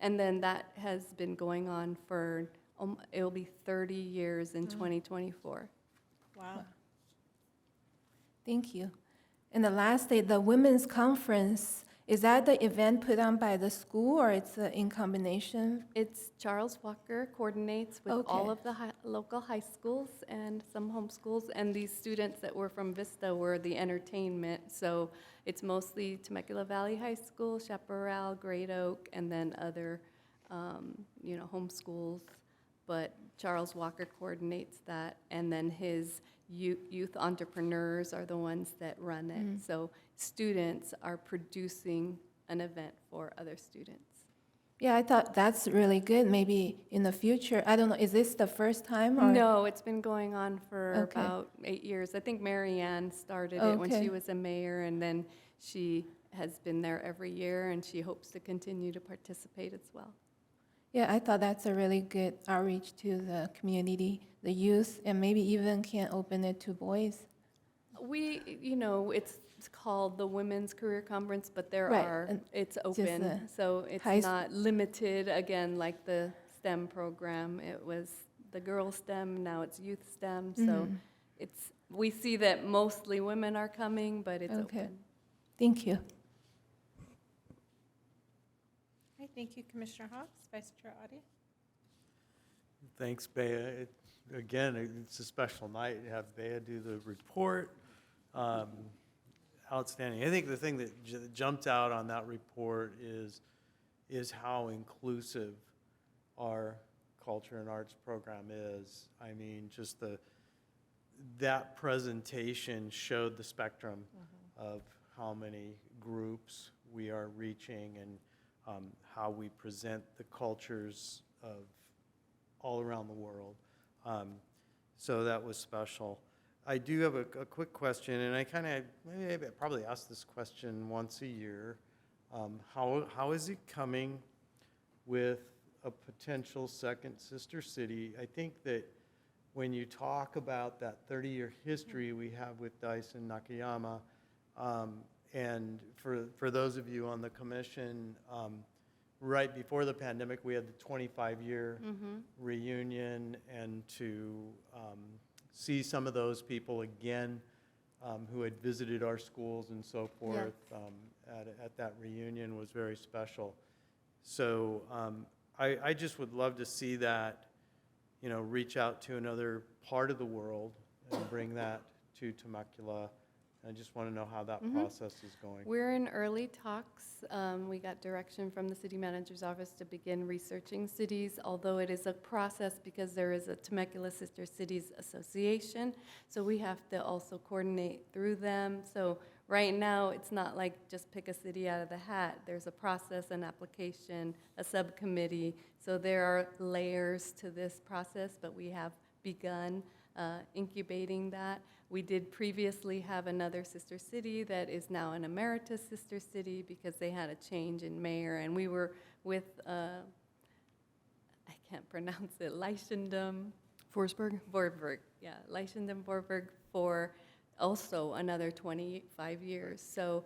And then that has been going on for, it'll be 30 years in 2024. Wow. Thank you. And the last day, the women's conference, is that the event put on by the school or it's in combination? It's Charles Walker coordinates with all Okay. of the local high schools and some homeschools, and these students that were from Vista were the entertainment. So it's mostly Temecula Valley High School, Chaparral, Great Oak, and then other, homeschools. But Charles Walker coordinates that, and then his youth entrepreneurs are the ones that run it. So students are producing an event for other students. Yeah, I thought that's really good. Maybe in the future, I don't know, is this the first time? Or? No, it's been going on for Okay. about 8 years. I think Mary Ann started it when Okay. she was a mayor, and then she has been there every year, and she hopes to continue to participate as well. Yeah, I thought that's a really good outreach to the community, the youth, and maybe even can open it to boys. It's called the Women's Career Conference, but Right, and it's just open, the so it's high not limited, again, like the STEM program. It was the girls STEM, now it's youth STEM, so we see that mostly women are coming, but it's Okay. open. Thank you. Okay, thank you, Commissioner Hawks. Vice Chair Audi? Thanks, Bea. Again, it's a special night to have Bea do the report. Outstanding. I think the thing that jumped out on that report is how inclusive our culture and arts program is. I mean, just that presentation showed the spectrum of how many groups we are reaching and how we present the cultures of all around the world. So that was special. I do have a quick question, and maybe I probably ask this question once a year. How is it coming with a potential second sister city? I think that when you talk about that 30-year history we have with Dyson Nakayama, and for those of you on the commission, right before the pandemic, we had the 25-year reunion, and to see some of those people again who had visited our schools and so forth at that reunion was very special. So I just would love to see that, reach out to another part of the world and bring that to Temecula. I just want to know how that process is going. We're in early talks. We got direction from the city manager's office to begin researching cities, although it is a process because there is a Temecula Sister Cities Association, so we have to also coordinate through them. So right now, it's not like just pick a city out of the hat. There's a process, an application, a subcommittee. So there are layers to this process, but we have begun incubating that. We did previously have another sister city that is now an emeritus sister city because they had a change in mayor, and we were with, I can't pronounce it, Leichendam. Forsberg? Vorburg, yeah, Leichendam Vorburg for also another 25 years. So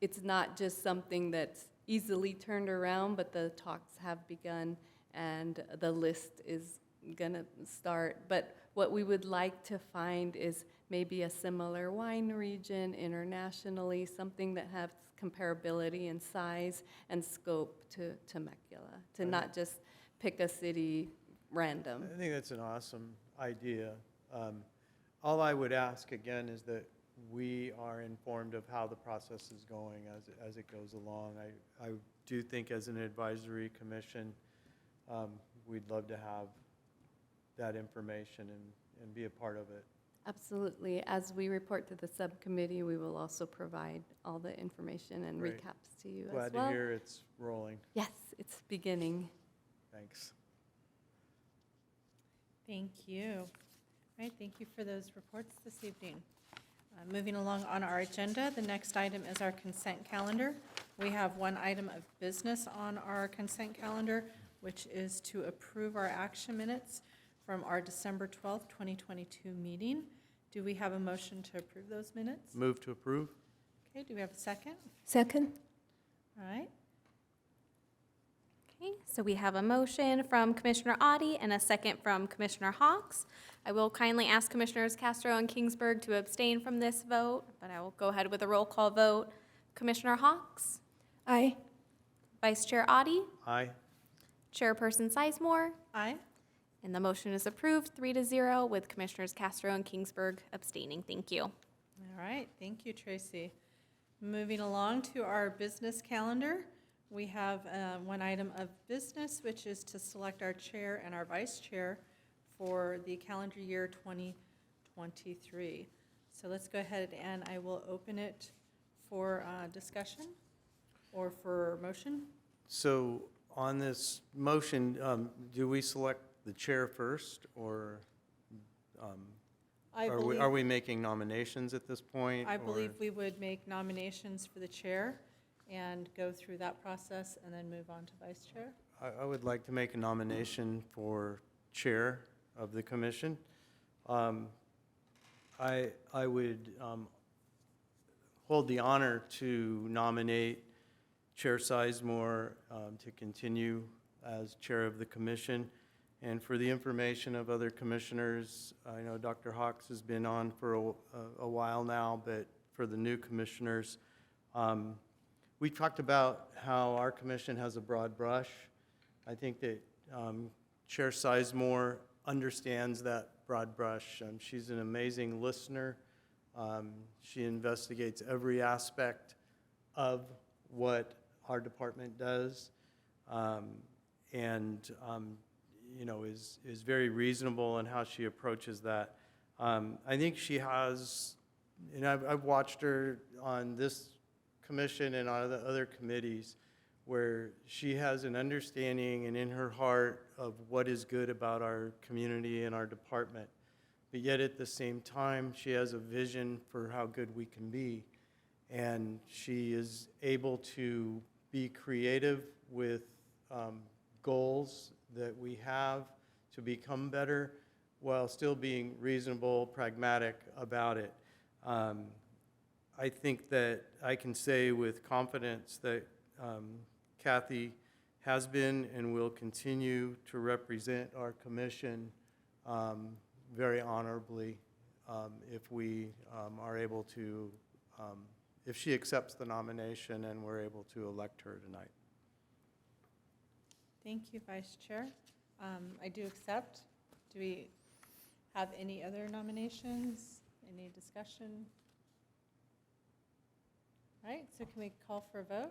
it's not just something that's easily turned around, but the talks have begun and the list is gonna start. But what we would like to find is maybe a similar wine region internationally, something that has comparability in size and scope to Temecula, to not just pick a city random. I think that's an awesome idea. All I would ask again is that we are informed of how the process is going as it goes along. I do think as an advisory commission, we'd love to have that information and be a part of it. Absolutely. As we report to the subcommittee, we will also provide all the information and Great. recaps to you as Glad well. to hear it's rolling. Yes, it's beginning. Thanks. Thank you. All right, thank you for those reports this evening. Moving along on our agenda, the next item is our consent calendar. We have one item of business on our consent calendar, which is to approve our action minutes from our December 12th, 2022 meeting. Do we have a motion to approve those minutes? Move to approve? Okay, do we have a second? Second. All right, Okay, so we have a motion from Commissioner Audi and a second from Commissioner Hawks. I will kindly ask Commissioners Castro and Kingsburg to abstain from this vote, but I will go ahead with a roll call vote. Commissioner Hawks, Aye. Vice Chair Audi, Aye. Chairperson Sizemore, aye. and the motion is approved 3-0 with Commissioners Castro and Kingsburg abstaining. Thank you. All right, thank you, Tracy. Moving along to our business calendar, we have one item of business, which is to select our chair and our vice chair for the calendar year 2023. So let's go ahead and I will open it for discussion or for motion. So on this motion, do we select the chair first, or are we making nominations at this point? I or- believe we would make nominations for the chair and go through that process and then move on to vice chair. I would like to make a nomination for chair of the commission. I would hold the honor to nominate Chair Sizemore to continue as chair of the commission. And for the information of other commissioners, I know Dr. Hawks has been on for a while now, but for the new commissioners, we talked about how our commission has a broad brush. I think that Chair Sizemore understands that broad brush. She's an amazing listener. She investigates every aspect of what our department does, and you know, is very reasonable in how she approaches that. I think she has, and I've watched her on this commission and on the other committees, where she has an understanding and in her heart of what is good about our community and our department. But yet at the same time, she has a vision for how good we can be. And she is able to be creative with goals that we have to become better while still being reasonable, pragmatic about it. I think that I can say with confidence that Kathy has been and will continue to represent our commission very honorably if we are able to, if she accepts the nomination and we're able to elect her tonight. Thank you, Vice Chair. I do accept. Do we have any other nominations? Any discussion? All right, so can we call for a vote?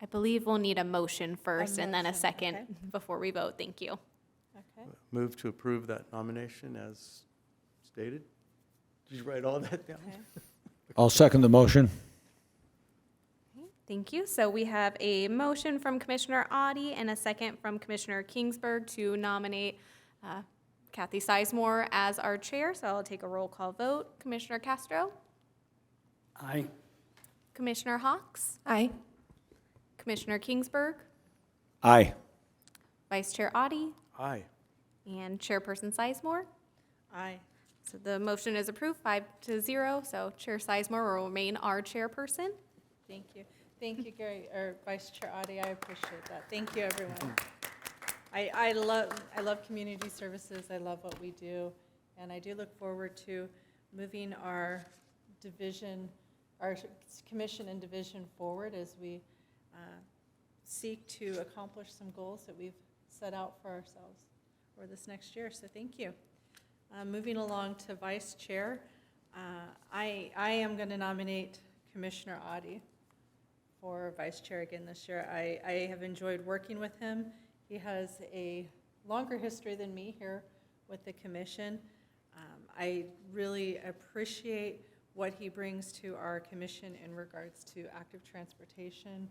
I believe we'll need a motion first and then a motion, second okay. before we vote. Thank you. Okay. Move to approve that nomination as stated. Did you write all that down? Okay. I'll second the motion. Thank you. So we have a motion from Commissioner Audi and a second from Commissioner Kingsburg to nominate Kathy Sizemore as our chair. So I'll take a roll call vote. Commissioner Castro? Aye. Commissioner Hawks? Aye. Commissioner Kingsburg? Aye. Vice Chair Audi? Aye. And Chairperson Sizemore? Aye. So the motion is approved 5-0. So Chair Sizemore will remain our chairperson. Thank you. Thank you, Gary, or Vice Chair Audi. I appreciate that. Thank you, everyone. I love community services. I love what we do. And I do look forward to moving our division, our commission and division forward as we seek to accomplish some goals that we've set out for ourselves for this next year. So thank you. Moving along to Vice Chair, I am going to nominate Commissioner Audi for Vice Chair again this year. I have enjoyed working with him. He has a longer history than me here with the commission. I really appreciate what he brings to our commission in regards to active transportation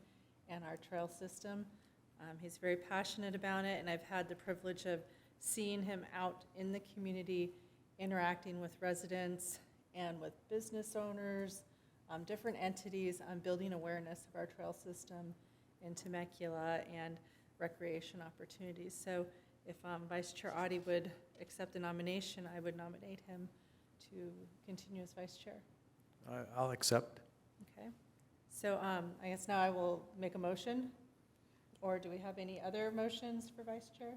and our trail system. He's very passionate about it, and I've had the privilege of seeing him out in the community, interacting with residents and with business owners, different entities, building awareness of our trail system in Temecula and recreation opportunities. So if Vice Chair Audi would accept the nomination, I would nominate him to continue as Vice Chair. I'll accept. Okay. So I guess now I will make a motion. Or do we have any other motions for Vice Chair?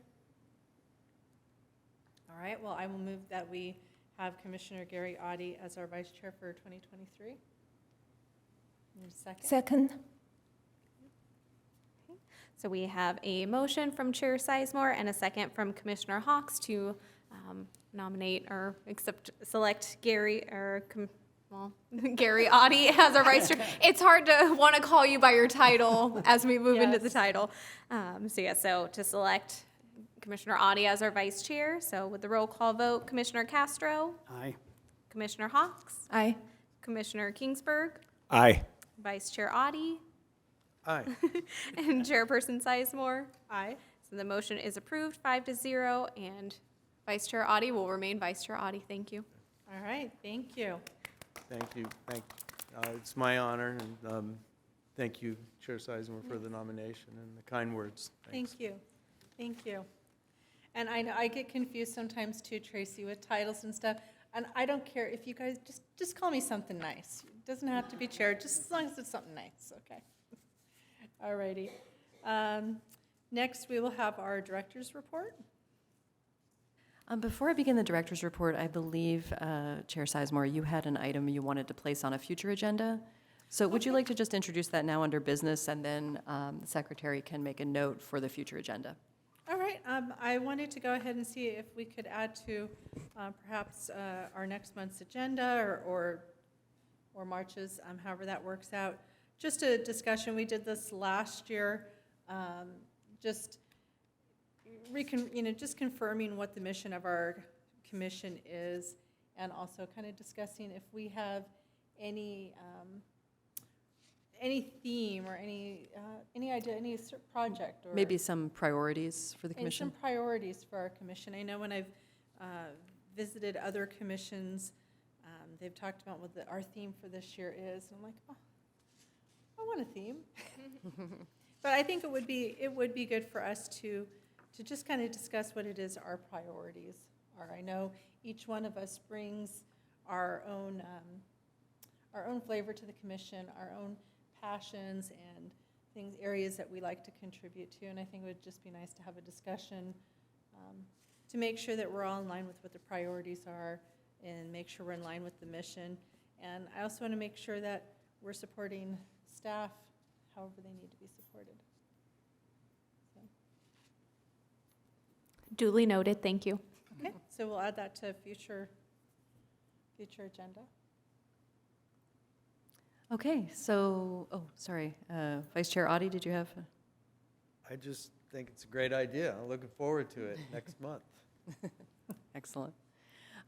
All right, well, I will move that we have Commissioner Gary Audi as our Vice Chair for 2023. Need a second? Second. So we have a motion from Chair Sizemore and a second from Commissioner Hawks to nominate or select Gary Gary Audi as our vice chair. It's hard to want to call you by your title as we move into the Yes. title. So to select Commissioner Audi as our vice chair. So with the roll call vote, Commissioner Castro, Aye. Commissioner Hawks, Aye. Commissioner Kingsburg, Aye. Vice Chair Audi, Aye. and Chairperson Sizemore. Aye. So the motion is approved 5-0, and Vice Chair Audi will remain Vice Chair Audi. Thank you. All right, thank you. Thank you. It's my honor, and thank you, Chair Sizemore, for the nomination and the kind words. Thanks. Thank you. Thank you. And I know I get confused sometimes too, Tracy, with titles and stuff. And I don't care if you guys just call me something nice. It doesn't have to be chair, just as long as it's something nice, okay? All righty. Next, we will have our director's report. Before I begin the director's report, I believe, Chair Sizemore, you had an item you wanted to place on a future agenda. So would you like to just introduce that now under business, and then the secretary can make a note for the future agenda? All right, I wanted to go ahead and see if we could add to perhaps our next month's agenda or March's, however that works out. Just a discussion, we did this last year, just confirming what the mission of our commission is, and also kind of discussing if we have any theme or any idea, any project or Maybe some priorities for the and commission? some priorities for our commission. I know when I've visited other commissions, they've talked about what our theme for this year is. And I'm like, oh, I want a theme. But I think it would be good for us to just kind of discuss what it is our priorities are. I know each one of us brings our own flavor to the commission, our own passions and areas that we like to contribute to, and I think it would just be nice to have a discussion to make sure that we're all in line with what the priorities are and make sure we're in line with the mission. And I also want to make sure that we're supporting staff however they need to be supported. So, Duly noted. Thank you. okay, so we'll add that to future agenda. Okay, so, sorry, Vice Chair Audi, did you have? I just think it's a great idea. I'm looking forward to it next month. Excellent.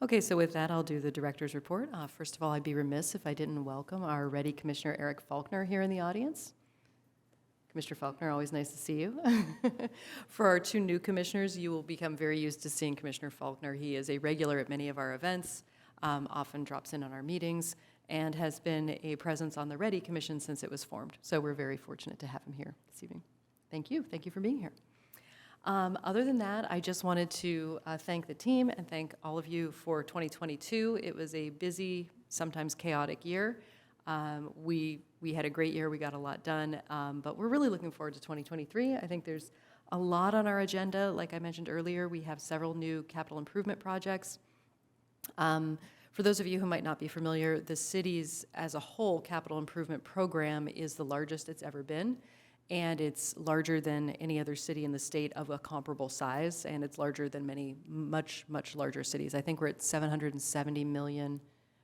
Okay, so with that, I'll do the director's report. First of all, I'd be remiss if I didn't welcome our ready Commissioner Eric Faulkner here in the audience. Commissioner Faulkner, always nice to see you. For our two new commissioners, you will become very used to seeing Commissioner Faulkner. He is a regular at many of our events, often drops in on our meetings, and has been a presence on the Ready Commission since it was formed. So we're very fortunate to have him here this evening. Thank you. Thank you for being here. Other than that, I just wanted to thank the team and thank all of you for 2022. It was a busy, sometimes chaotic year. We had a great year. We got a lot done, but we're really looking forward to 2023. I think there's a lot on our agenda. Like I mentioned earlier, we have several new capital improvement projects. For those of you who might not be familiar, the city's as a whole capital improvement program is the largest it's ever been, and it's larger than any other city in the state of a comparable size, and it's larger than many much larger cities. I think we're at $770 million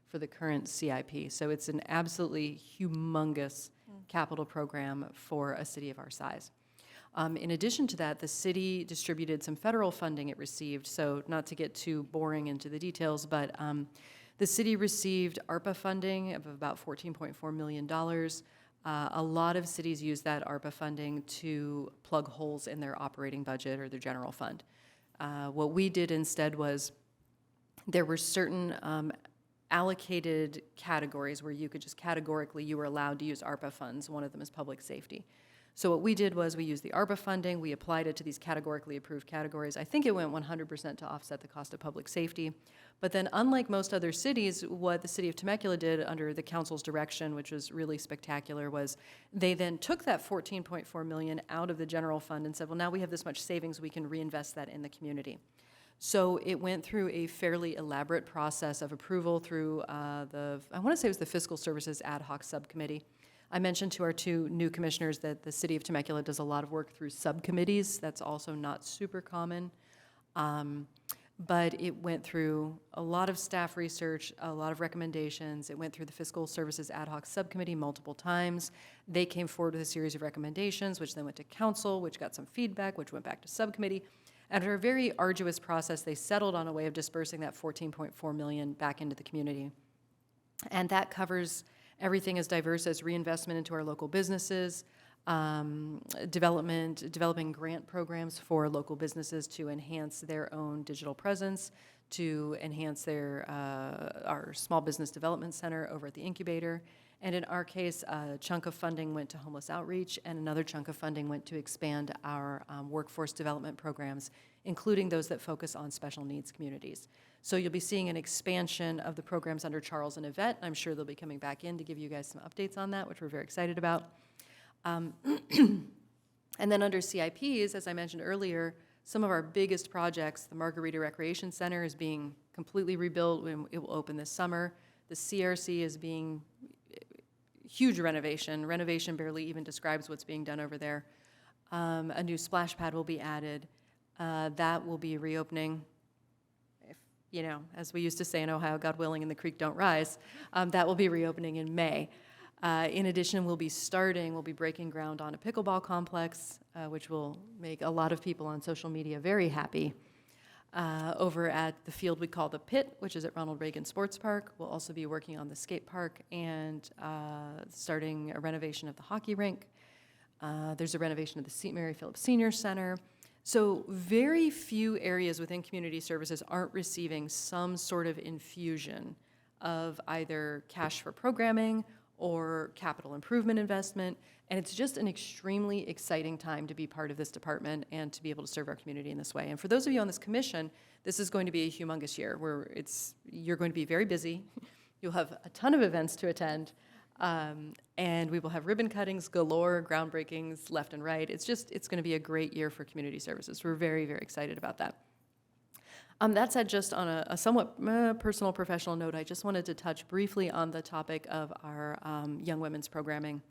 for the current CIP, so it's an absolutely humongous capital program for a city of our size. In addition to that, the city distributed some federal funding it received, so not to get too boring into the details, but the city received ARPA funding of about $14.4 million, A lot of cities use that ARPA funding to plug holes in their operating budget or their general fund. What we did instead was there were certain allocated categories where you could just categorically, you were allowed to use ARPA funds. One of them is public safety. So what we did was we used the ARPA funding, we applied it to these categorically approved categories. I think it went 100% to offset the cost of public safety. But then unlike most other cities, what the city of Temecula did under the council's direction, which was really spectacular, was they then took that $14.4 million out of the general fund and said, well, now we have this much savings, we can reinvest that in the community. So it went through a fairly elaborate process of approval through I want to say it was the Fiscal Services Ad Hoc Subcommittee. I mentioned to our two new commissioners that the city of Temecula does a lot of work through subcommittees. That's also not super common. But it went through a lot of staff research, a lot of recommendations. It went through the Fiscal Services Ad Hoc Subcommittee multiple times. They came forward with a series of recommendations, which then went to council, which got some feedback, which went back to subcommittee. After a very arduous process, they settled on a way of dispersing that $14.4 million back into the community. And that covers everything as diverse as reinvestment into our local businesses, developing grant programs for local businesses to enhance their own digital presence, to enhance their our small business development center over at the incubator. And in our case, a chunk of funding went to homeless outreach, and another chunk of funding went to expand our workforce development programs, including those that focus on special needs communities. So you'll be seeing an expansion of the programs under Charles and Yvette. I'm sure they'll be coming back in to give you guys some updates on that, which we're very excited about. And then under CIPs, as I mentioned earlier, some of our biggest projects, the Margarita Recreation Center is being completely rebuilt. It will open this summer. The CRC is being huge renovation. Renovation barely even describes what's being done over there. A new splash pad will be added. That will be reopening. If, you know, as we used to say in Ohio, God willing, and the creek don't rise. That will be reopening in May. In addition, we'll be breaking ground on a pickleball complex, which will make a lot of people on social media very happy. Over at the field we call the Pit, which is at Ronald Reagan Sports Park. We'll also be working on the skate park and starting a renovation of the hockey rink. There's a renovation of the St. Mary Phillips Senior Center. So very few areas within community services aren't receiving some sort of infusion of either cash for programming or capital improvement investment, and it's just an extremely exciting time to be part of this department and to be able to serve our community in this way. And for those of you on this commission, this is going to be a humongous year where you're going to be very busy. You'll have a ton of events to attend, and we will have ribbon cuttings galore, groundbreakings left and right. It's going to be a great year for community services. We're very, very excited about that. That said, just on a somewhat personal, professional note, I just wanted to touch briefly on the topic of our young women's programming.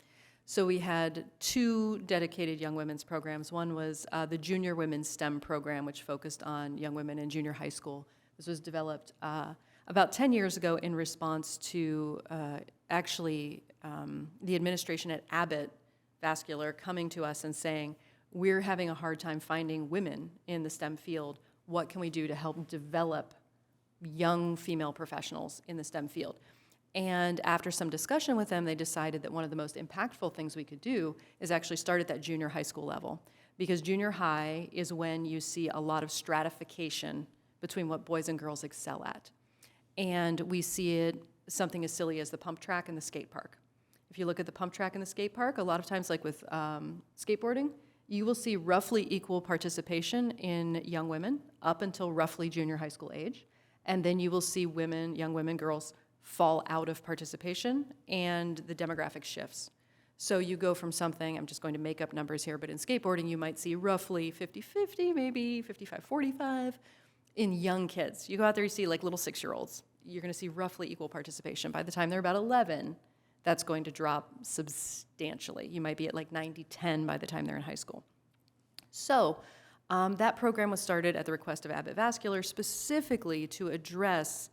So we had two dedicated young women's programs. One was the Junior Women's STEM program, which focused on young women in junior high school. This was developed about 10 years ago in response to the administration at Abbott Vascular coming to us and saying, we're having a hard time finding women in the STEM field. What can we do to help develop young female professionals in the STEM field? And after some discussion with them, they decided that one of the most impactful things we could do is actually start at that junior high school level. Because junior high is when you see a lot of stratification between what boys and girls excel at. And we see it something as silly as the pump track and the skate park. If you look at the pump track and the skate park, a lot of times like with skateboarding, you will see roughly equal participation in young women up until roughly junior high school age. And then you will see young women, girls, fall out of participation and the demographic shifts. So you go from something, I'm just going to make up numbers here, but in skateboarding you might see roughly 50-50, maybe 55-45 in young kids. You go out there, you see like little 6-year-olds. You're going to see roughly equal participation. By the time they're about 11, that's going to drop substantially. You might be at like 90-10 by the time they're in high school. So that program was started at the request of Abbott Vascular specifically to address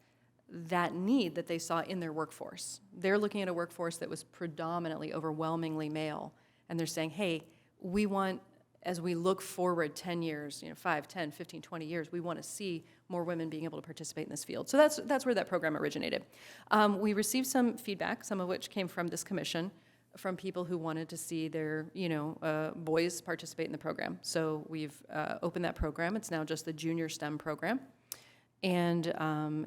that need that they saw in their workforce. They're looking at a workforce that was predominantly, overwhelmingly male, and they're saying, hey, we want, as we look forward 10 years, 5, 10, 15, 20 years, we want to see more women being able to participate in this field. So that's where that program originated. We received some feedback, some of which came from this commission, from people who wanted to see their, boys participate in the program. So we've opened that program. It's now just the junior STEM program. And,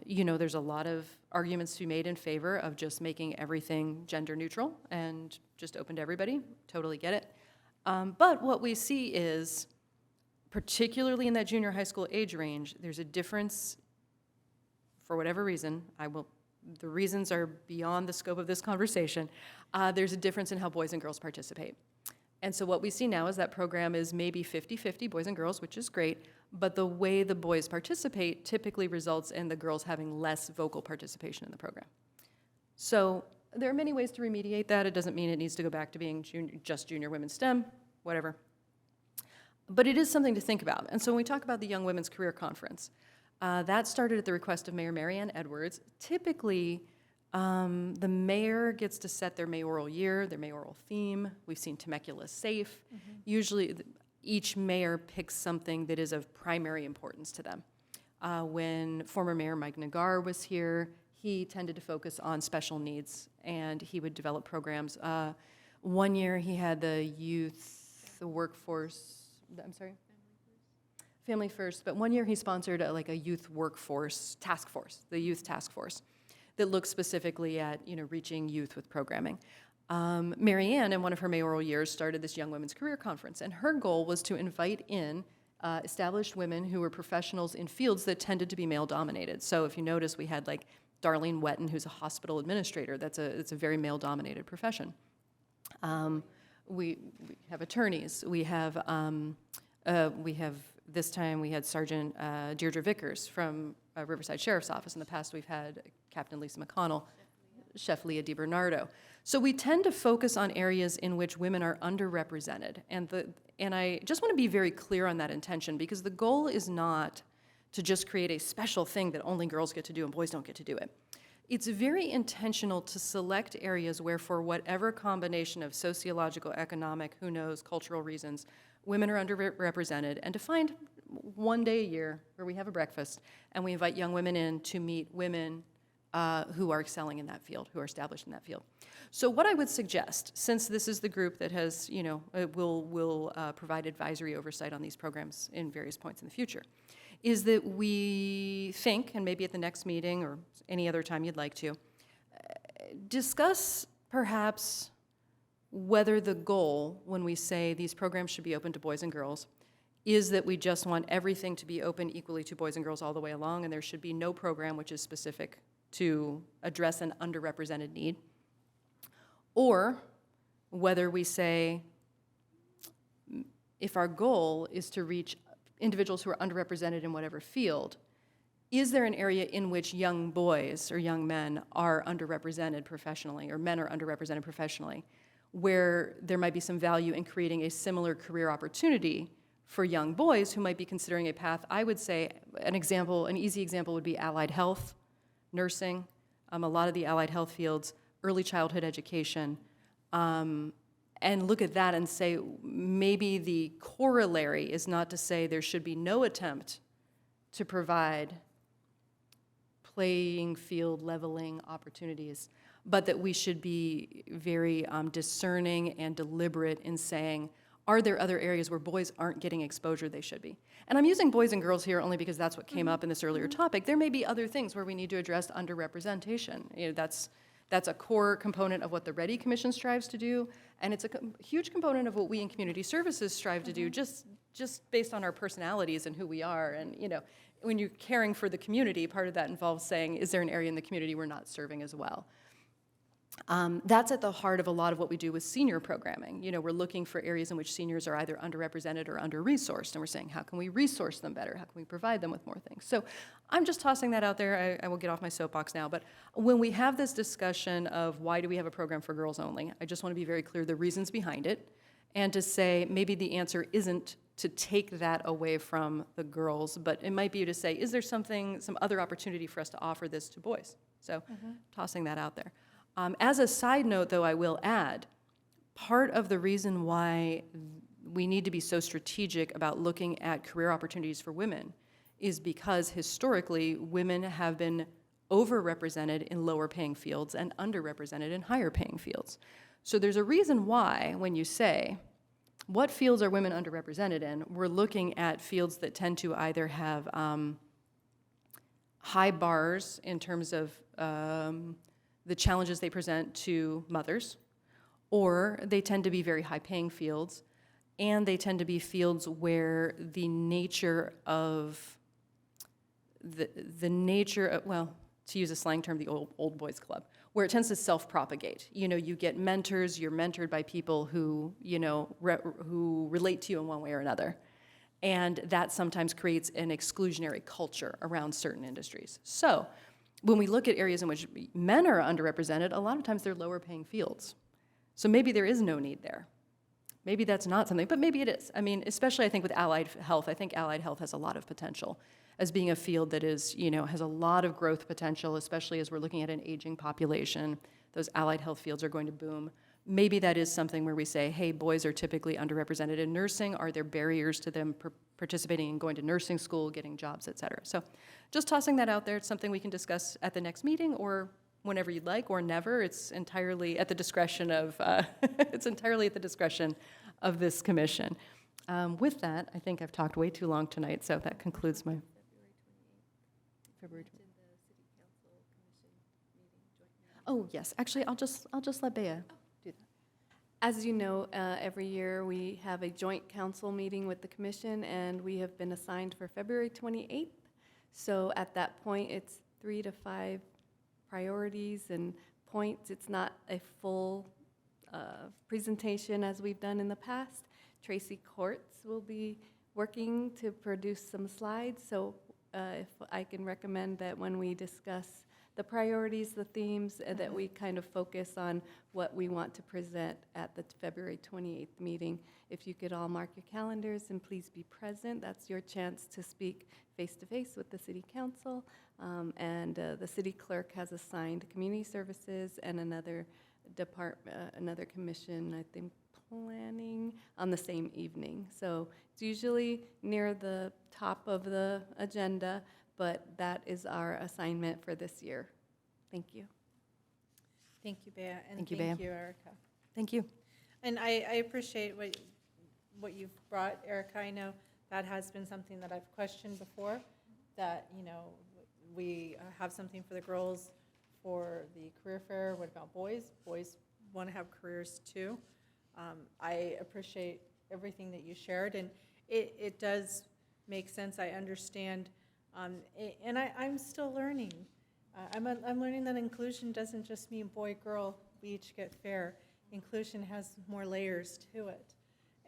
there's a lot of arguments to be made in favor of just making everything gender neutral and just open to everybody. Totally get it. But what we see is, particularly in that junior high school age range, there's a difference, for whatever reason. The reasons are beyond the scope of this conversation. There's a difference in how boys and girls participate. And so what we see now is that program is maybe 50-50 boys and girls, which is great, but the way the boys participate typically results in the girls having less vocal participation in the program. So there are many ways to remediate that. It doesn't mean it needs to go back to being just junior women's STEM, whatever. But it is something to think about. And so when we talk about the Young Women's Career Conference, that started at the request of Mayor Marianne Edwards. Typically, the mayor gets to set their mayoral year, their mayoral theme. We've seen Temecula Safe. Usually, each mayor picks something that is of primary importance to them. When former Mayor Mike Nagar was here, he tended to focus on special needs, and he would develop programs. One year, he had the workforce, Family First, but one year he sponsored a youth workforce task force, the youth task force, that looks specifically at reaching youth with programming. Marianne, in one of her mayoral years, started this Young Women's Career Conference, and her goal was to invite in established women who were professionals in fields that tended to be male-dominated. So if you notice, we had Darlene Wetton, who's a hospital administrator. It's a very male-dominated profession. We have attorneys. We have this time we had Sergeant Deirdre Vickers from Riverside Sheriff's Office. In the past, we've had Captain Lisa McConnell, Chef Leah DiBernardo. So we tend to focus on areas in which women are underrepresented. And I just want to be very clear on that intention, because the goal is not to just create a special thing that only girls get to do and boys don't get to do it. It's very intentional to select areas where, for whatever combination of sociological, economic, who knows, cultural reasons, women are underrepresented, and to find one day a year where we have a breakfast and we invite young women in to meet women who are excelling in that field, who are established in that field. So what I would suggest, since this is the group that has, will provide advisory oversight on these programs in various points in the future, is that we think, and maybe at the next meeting or any other time you'd like to, discuss perhaps whether the goal, when we say these programs should be open to boys and girls, is that we just want everything to be open equally to boys and girls all the way along, and there should be no program which is specific to address an underrepresented need, or whether we say, if our goal is to reach individuals who are underrepresented in whatever field, is there an area in which young boys or young men are underrepresented professionally, or men are underrepresented professionally, where there might be some value in creating a similar career opportunity for young boys who might be considering a path? I would say an easy example would be allied health, nursing, a lot of the allied health fields, early childhood education, and look at that and say maybe the corollary is not to say there should be no attempt to provide playing field leveling opportunities, but that we should be very discerning and deliberate in saying, are there other areas where boys aren't getting exposure they should be? And I'm using boys and girls here only because that's what came up in this earlier topic. There may be other things where we need to address underrepresentation. That's a core component of what the READY Commission strives to do, and it's a huge component of what we in community services strive to do, just based on our personalities and who we are. And when you're caring for the community, part of that involves saying, is there an area in the community we're not serving as well? That's at the heart of a lot of what we do with senior programming. We're looking for areas in which seniors are either underrepresented or under-resourced, and we're saying, how can we resource them better? How can we provide them with more things? So I'm just tossing that out there. I will get off my soapbox now. But when we have this discussion of why do we have a program for girls only, I just want to be very clear the reasons behind it, and to say maybe the answer isn't to take that away from the girls, but it might be to say, is there some other opportunity for us to offer this to boys? So tossing that out there. As a side note, though, I will add, part of the reason why we need to be so strategic about looking at career opportunities for women is because historically women have been overrepresented in lower paying fields and underrepresented in higher paying fields. So there's a reason why, when you say, what fields are women underrepresented in, we're looking at fields that tend to either have high bars in terms of the challenges they present to mothers, or they tend to be very high-paying fields, and they tend to be fields where the nature of well, to use a slang term, the old boys club, where it tends to self-propagate. You know, you get mentors, you're mentored by people who, you know, who relate to you in one way or another. And that sometimes creates an exclusionary culture around certain industries. So when we look at areas in which men are underrepresented, a lot of times they're lower paying fields. So maybe there is no need there. Maybe that's not something, but maybe it is. I mean, especially I think with allied health, I think allied health has a lot of potential as being a field that is, you know, has a lot of growth potential, especially as we're looking at an aging population. Those allied health fields are going to boom. Maybe that is something where we say, hey, boys are typically underrepresented in nursing. Are there barriers to them participating in going to nursing school, getting jobs, et cetera? So just tossing that out there. It's something we can discuss at the next meeting or whenever you'd like, or never. It's entirely at the discretion of, it's entirely at the discretion of this commission. With that, I think I've talked way too long tonight, so that concludes my February 28th. Oh, yes. Actually, I'll just let Bea do that. As you know, every year we have a joint council meeting with the commission, and we have been assigned for February 28th. So at that point, it's 3 to 5 priorities and points. It's not a full presentation as we've done in the past. Tracy Courts will be working to produce some slides. So if I can recommend that when we discuss the priorities, the themes, that we kind of focus on what we want to present at the February 28th meeting. If you could all mark your calendars and please be present, that's your chance to speak face-to-face with the City Council. And the City Clerk has assigned Community Services and another department, another commission, I think Planning, on the same evening. So it's usually near the top of the agenda, but that is our assignment for this year. Thank you. Thank you, Bea, and Thank you, thank Bea. you, Erica. Thank you. And I appreciate what you've brought, Erica. I know that has been something that I've questioned before, that, you know, we have something for the girls for the career fair. What about boys? Boys want to have careers too. I appreciate everything that you shared, and it does make sense. I understand, and I'm still learning. I'm learning that inclusion doesn't just mean boy, girl, we each get fair. Inclusion has more layers to it,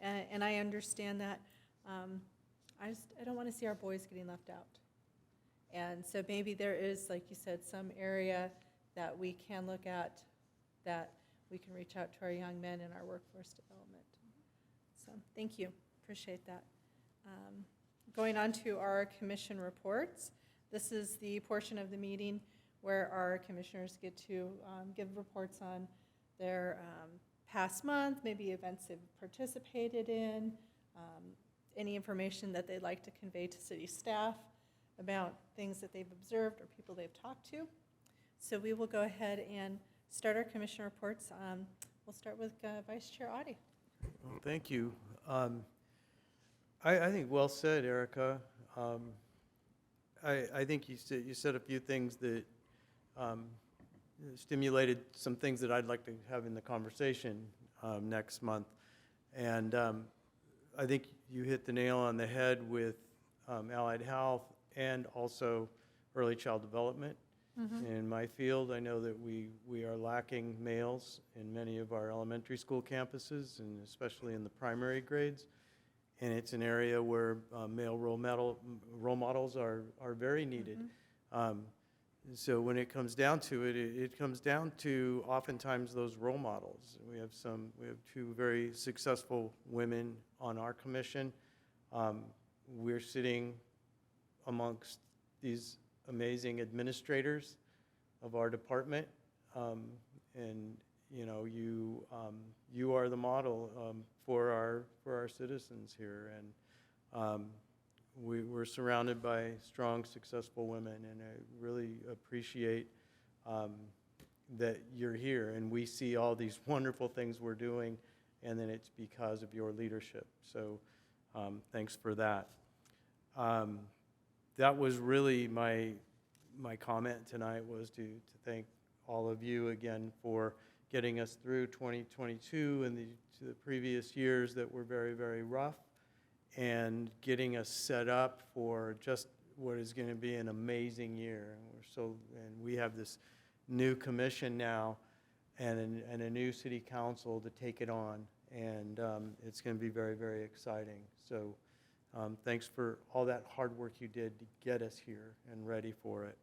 and I understand that. I don't want to see our boys getting left out. And so maybe there is, like you said, some area that we can look at, that we can reach out to our young men in our workforce development. So thank you, appreciate that. Going on to our commission reports. This is the portion of the meeting where our commissioners get to give reports on their past month, maybe events they've participated in, any information that they'd like to convey to city staff about things that they've observed or people they've talked to. So we will go ahead and start our commission reports. We'll start with Vice Chair Audie. Well, thank you. I think well said, Erica. I think you said a few things that stimulated some things that I'd like to have in the conversation next month. And I think you hit the nail on the head with allied health and also early child development. In my field, I know that we are lacking males in many of our elementary school campuses, and especially in the primary grades. And it's an area where male role models are very needed. So when it comes down to it, it comes down to oftentimes those role models. We have two very successful women on our commission. We're sitting amongst these amazing administrators of our department, and you know, you are the model for our citizens here, and we're surrounded by strong, successful women, and I really appreciate that you're here, and we see all these wonderful things we're doing, and then it's because of your leadership. So thanks for that. That was really my comment tonight, was to thank all of you again for getting us through 2022 and the previous years that were very, very rough, and getting us set up for just what is going to be an amazing year. And we have this new commission now and a new city council to take it on, and it's going to be very, very exciting. So thanks for all that hard work you did to get us here and ready for it.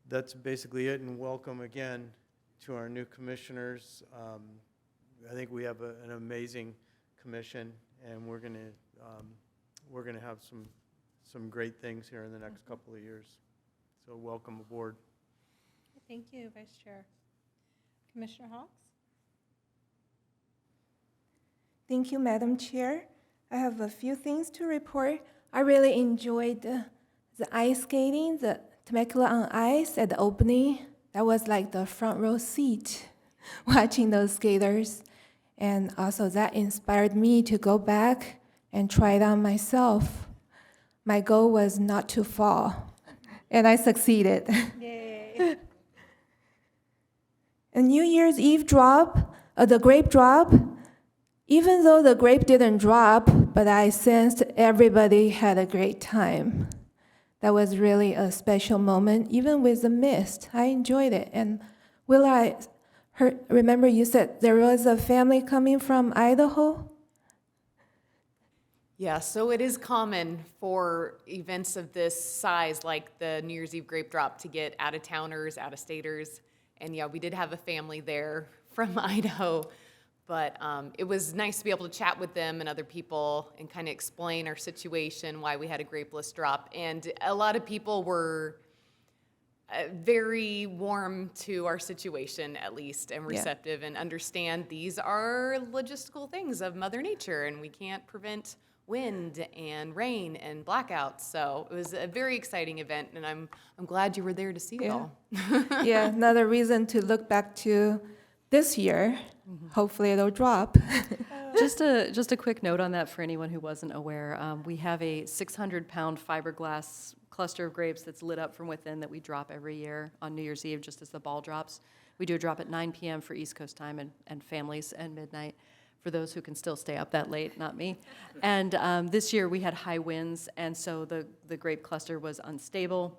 That's basically it, and welcome again to our new commissioners. I think we have an amazing commission, and we're going to have some great things here in the next couple of years. So welcome aboard. Thank you, Vice Chair. Commissioner Hawks? Thank you, Madam Chair. I have a few things to report. I really enjoyed the ice skating, the Temecula on ice at the opening. That was like the front row seat watching those skaters. And also that inspired me to go back and try it on myself. My goal was not to fall, and I succeeded. Yay. A New Year's Eve drop, the grape drop, even though the grape didn't drop, but I sensed everybody had a great time. That was really a special moment, even with the mist. I enjoyed it. And Will, I remember you said there was a family coming from Idaho? Yeah, so it is common for events of this size, like the New Year's Eve grape drop, to get out-of-towners, out-of-staters. And yeah, we did have a family there from Idaho. But it was nice to be able to chat with them and other people and kind of explain our situation, why we had a grapeless drop. And a lot of people were very warm to our situation, at least, and receptive, and understand these are logistical things of Mother Nature, and we can't prevent wind and rain and blackouts. So it was a very exciting event, and I'm glad you were there to see it all. Yeah, another reason to look back to this year. Hopefully it'll drop. Just a quick note on that for anyone who wasn't aware. We have a 600-pound fiberglass cluster of grapes that's lit up from within that we drop every year on New Year's Eve, just as the ball drops. We do a drop at 9 p.m. for East Coast time and families, and midnight for those who can still stay up that late, not me. And this year we had high winds, and so the grape cluster was unstable.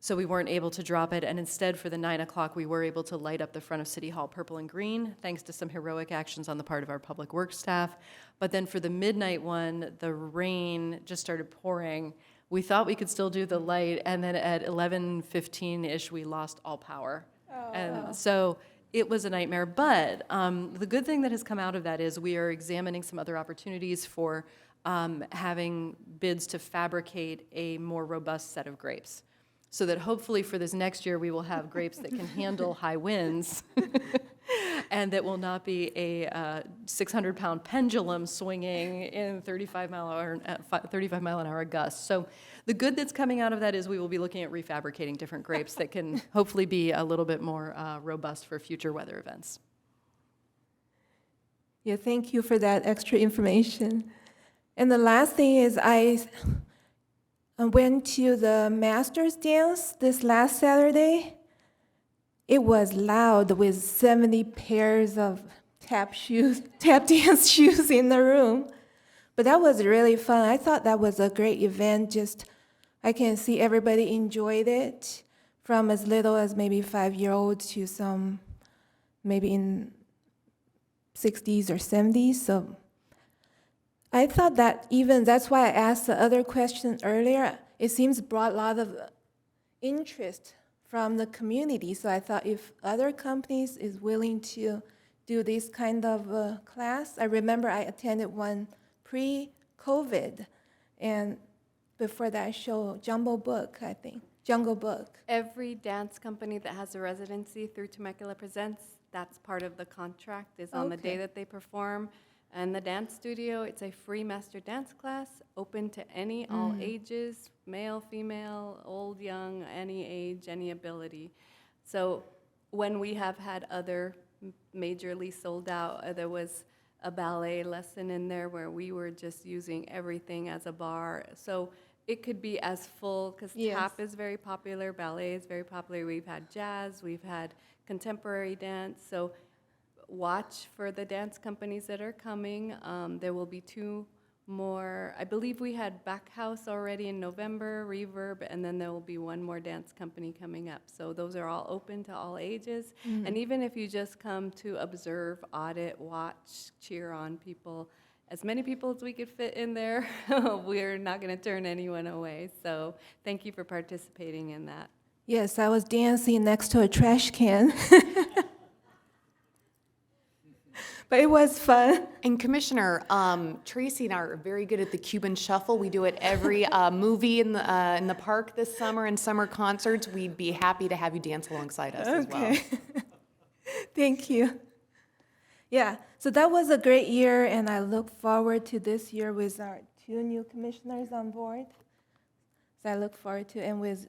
So we weren't able to drop it, and instead for the 9 o'clock, we were able to light up the front of City Hall purple and green, thanks to some heroic actions on the part of our public works staff. But then for the midnight one, the rain just started pouring. We thought we could still do the light, and then at 11:15-ish, we lost all power. And so it was a nightmare. But the good thing that has come out of that is we are examining some other opportunities for having bids to fabricate a more robust set of grapes, so that hopefully for this next year, we will have grapes that can handle high winds and that will not be a 600-pound pendulum swinging in 35 mile an hour gusts. So the good that's coming out of that is we will be looking at refabricating different grapes that can hopefully be a little bit more robust for future weather events. Yeah, thank you for that extra information. And the last thing is I went to the Masters dance this last Saturday. It was loud with 70 pairs of tap dance shoes in the room. But that was really fun. I thought that was a great event. I can see everybody enjoyed it, from as little as maybe 5-year-olds to some maybe in 60s or 70s. So I thought that that's why I asked the other question earlier. It seems brought a lot of interest from the community. So I thought if other companies is willing to do this kind of class. I remember I attended one pre-COVID, and before that show, Jungle Book. Every dance company that has a residency through Temecula Presents, that's part of the contract, is on the day that they perform. And the dance studio, it's a free master dance class, open to all ages, male, female, old, young, any age, any ability. So when we have had other majorly sold out, there was a ballet lesson in there where we were just using everything as a bar. So it could be as full, because Yes. tap is very popular, ballet is very popular. We've had jazz, we've had contemporary dance. So watch for the dance companies that are coming. There will be 2 more. I believe we had Backhouse already in November, Reverb, and then there will be 1 more dance company coming up. So those are all open to all ages. And even if you just come to observe, audit, watch, cheer on people, as many people as we could fit in there, we're not going to turn anyone away. So thank you for participating in that. Yes, I was dancing next to a trash can. But it was fun. And Commissioner, Tracy and I are very good at the Cuban Shuffle. We do it every movie in the park this summer and summer concerts. We'd be happy to have you dance alongside us as well. Okay. Thank you. Yeah, so that was a great year, and I look forward to this year with our 2 new commissioners on board. So I look forward to, and with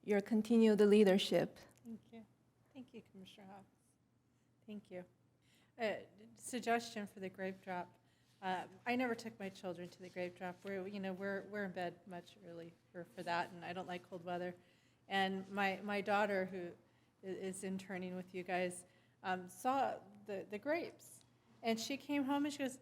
your continued leadership. Thank you. Thank you, Commissioner Hawks. Thank you. Suggestion for the grape drop. I never took my children to the grape drop. We're in bed much early for that, and I don't like cold weather. And my daughter, who is interning with you guys, saw the grapes, and she came home and she goes,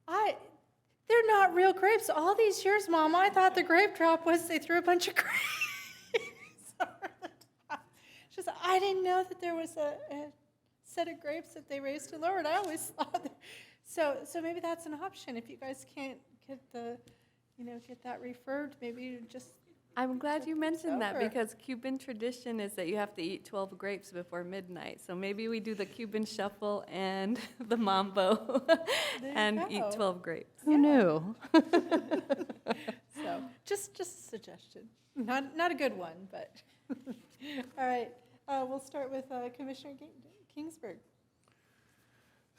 they're not real grapes. All these years, Mama, I thought the grape drop was they threw a bunch of grapes over the top. She said, I didn't know that there was a set of grapes that they raised and lowered. I always thought that. So maybe that's an option. If you guys can't get get that referred, maybe you just. I'm glad you mentioned that, over. because Cuban tradition is that you have to eat 12 grapes before midnight. So maybe we do the Cuban Shuffle and the Mambo and eat go. 12 grapes. Who knew? So just a suggestion. Not a good one, but. All right. We'll start with Commissioner Kingsburg.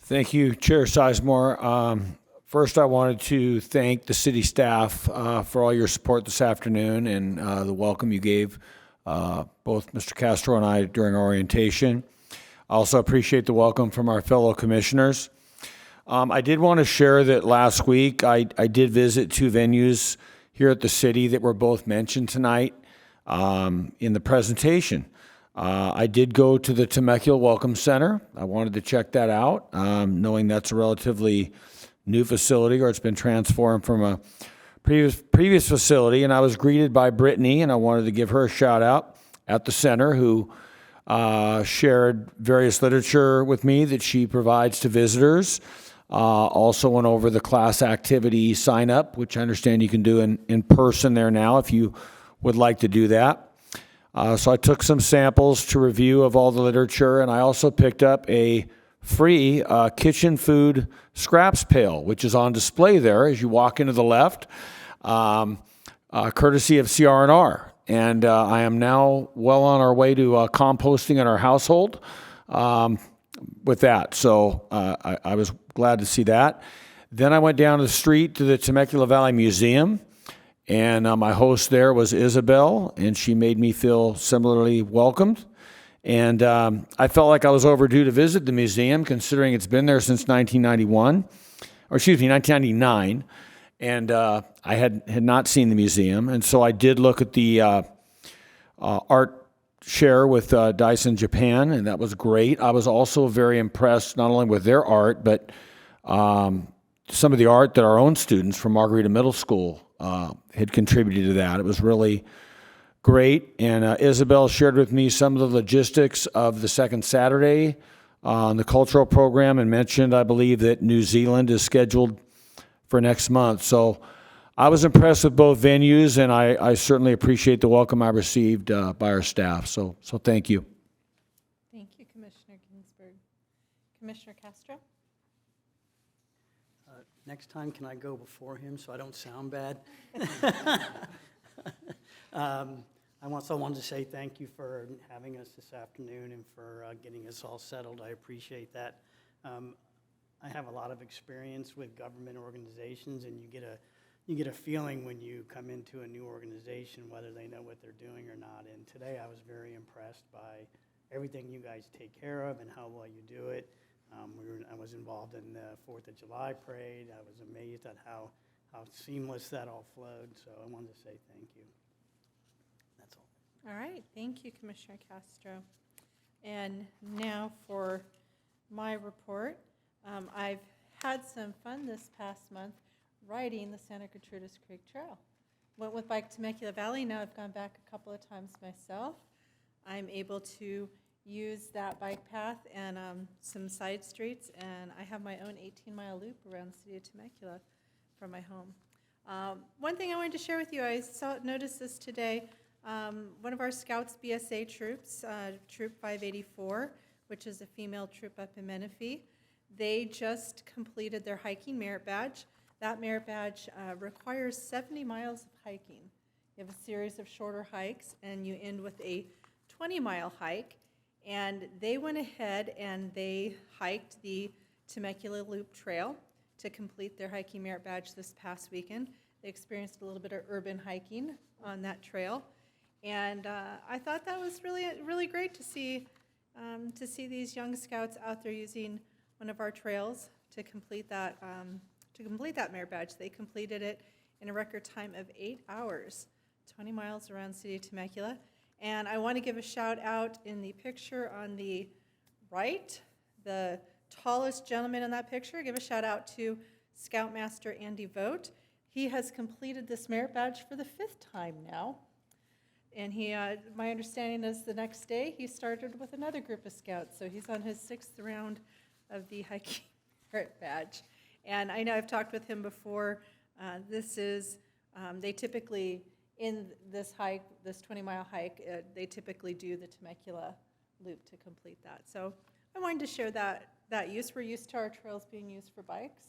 Thank you, Chair Sizemore. First, I wanted to thank the city staff for all your support this afternoon and the welcome you gave both Mr. Castro and I during our orientation. I also appreciate the welcome from our fellow commissioners. I did want to share that last week I did visit 2 venues here at the city that were both mentioned tonight in the presentation. I did go to the Temecula Welcome Center. I wanted to check that out, knowing that's a relatively new facility, or it's been transformed from a previous facility. And I was greeted by Brittany, and I wanted to give her a shout out at the center, who shared various literature with me that she provides to visitors. Also went over the class activity sign up, which I understand you can do in person there now if you would like to do that. So I took some samples to review of all the literature, and I also picked up a free kitchen food scraps pail, which is on display there as you walk into the left, courtesy of CR&R. And I am now well on our way to composting in our household with that. So I was glad to see that. Then I went down the street to the Temecula Valley Museum. And my host there was Isabel, and she made me feel similarly welcomed. And I felt like I was overdue to visit the museum, considering it's been there since 1999. And I had not seen the museum. And so I did look at the art share with Dyson Japan, and that was great. I was also very impressed not only with their art, but some of the art that our own students from Margarita Middle School had contributed to that. It was really great. And Isabel shared with me some of the logistics of the second Saturday on the cultural program, and mentioned, I believe, that New Zealand is scheduled for next month. So I was impressed with both venues, and I certainly appreciate the welcome I received by our staff. So thank you. Thank you, Commissioner Ginsburg. Commissioner Castro? Next time, can I go before him so I don't sound bad? I also wanted to say thank you for having us this afternoon and for getting us all settled. I appreciate that. I have a lot of experience with government organizations, and you get a feeling when you come into a new organization whether they know what they're doing or not. And today I was very impressed by everything you guys take care of and how well you do it. I was involved in the 4th of July parade. I was amazed at how seamless that all flowed, so I wanted to say thank you. That's all. All right, thank you, Commissioner Castro. And now for my report. I've had some fun this past month riding the Santa Gertrudis Creek Trail. Went with Bike Temecula Valley, now I've gone back a couple of times myself. I'm able to use that bike path and some side streets, and I have my own 18-mile loop around the city of Temecula from my home. One thing I wanted to share with you, I noticed this today. One of our Scouts BSA troops, Troop 584, which is a female troop up in Menifee, they just completed their hiking merit badge. That merit badge requires 70 miles of hiking. You have a series of shorter hikes, and you end with a 20-mile hike. And they went ahead and they hiked the Temecula Loop Trail to complete their hiking merit badge this past weekend. They experienced a little bit of urban hiking on that trail. And I thought that was really great to see these young scouts out there using one of our trails to complete that merit badge. They completed it in a record time of 8 hours, 20 miles around the city of Temecula. And I want to give a shout out in the picture on the right, the tallest gentleman in that picture. Give a shout out to Scoutmaster Andy Vogt. He has completed this merit badge for the 5th time now. And he, my understanding is the next day he started with another group of scouts. So he's on his 6th round of the hiking merit badge. And I know I've talked with him before. They typically, in this hike, this 20-mile hike, they typically do the Temecula Loop to complete that. So I wanted to share that use. We're used to our trails being used for bikes.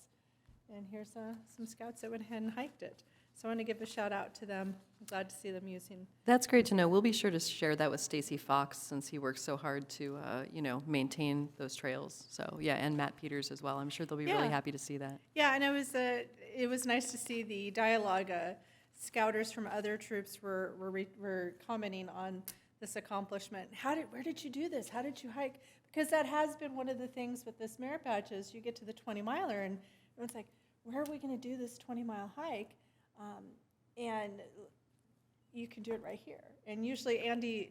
And here's some scouts that went ahead and hiked it. So I want to give a shout out to them. I'm glad to see them using. That's great to know. We'll be sure to share that with Stacy Fox since he works so hard to, maintain those trails. So yeah, and Matt Peters as well. I'm sure they'll be really happy to see that. Yeah, and it was nice to see the dialogue. Scouters from other troops were commenting on this accomplishment. Where did you do this? How did you hike? Because that has been one of the things with this merit badge is you get to the 20-miler and everyone's like, where are we going to do this 20-mile hike? And you can do it right here. And usually Andy,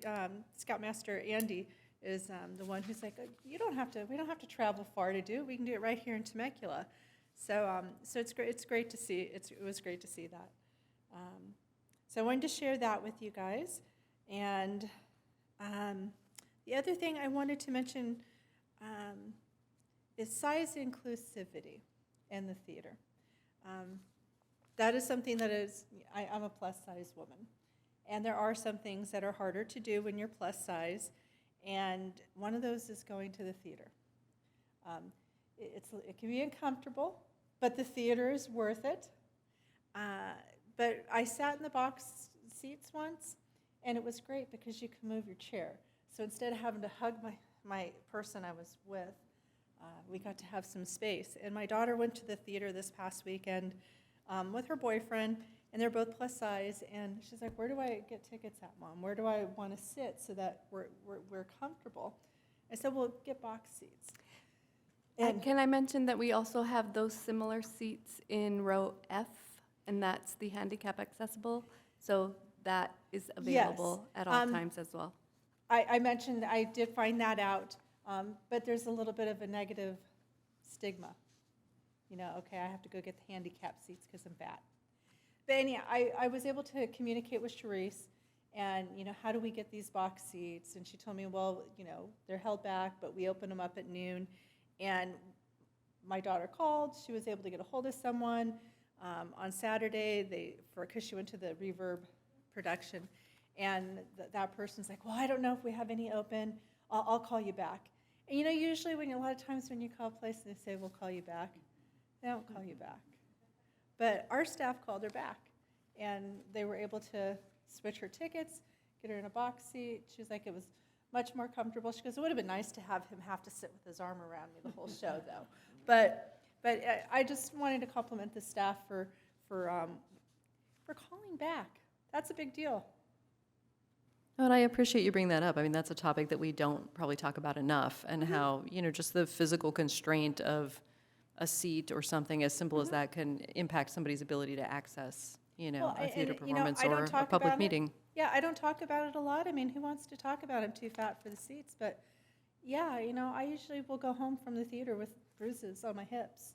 Scoutmaster Andy, is the one who's like, we don't have to travel far to do. We can do it right here in Temecula. So it's great. It's great to see. It was great to see that. So I wanted to share that with you guys. And the other thing I wanted to mention is size inclusivity in the theater. That is something that is, I'm a plus-size woman. And there are some things that are harder to do when you're plus size. And one of those is going to the theater. It can be uncomfortable, but the theater is worth it. But I sat in the box seats once, and it was great because you can move your chair. So instead of having to hug my person I was with, we got to have some space. And my daughter went to the theater this past weekend with her boyfriend, and they're both plus size. And she's like, "Where do I get tickets at, Mom? Where do I want to sit so that we're comfortable?" I said, "Well, get box seats." And can I mention that we also have those similar seats in row F, and that's the handicap accessible, so that is available at all times as well. I mentioned I did find that out, but there's a little bit of a negative stigma. Okay, I have to go get the handicap seats because I'm fat. But anyhow, I was able to communicate with Charisse, and how do we get these box seats? And she told me, well, they're held back, but we open them up at noon. And my daughter called. She was able to get a hold of someone on Saturday. Because she went to the Reverb production, and that person's like, "Well, I don't know if we have any open. I'll call you back." And usually a lot of times when you call a place, they say, "We'll call you back." They don't call you back. But our staff called her back, and they were able to switch her tickets, get her in a box seat. She was like, it was much more comfortable. She goes, "It would have been nice to have him have to sit with his arm around me the whole show, though." But I just wanted to compliment the staff for calling back. That's a big deal. Oh, and I appreciate you bringing that up. I mean, that's a topic that we don't probably talk about enough, and how, just the physical constraint of a seat or something as simple as that can impact somebody's ability to access, Well, a theater and, you know, performance I don't or a talk public about it. meeting. Yeah, I don't talk about it a lot. I mean, who wants to talk about it? I'm too fat for the seats, but yeah, I usually will go home from the theater with bruises on my hips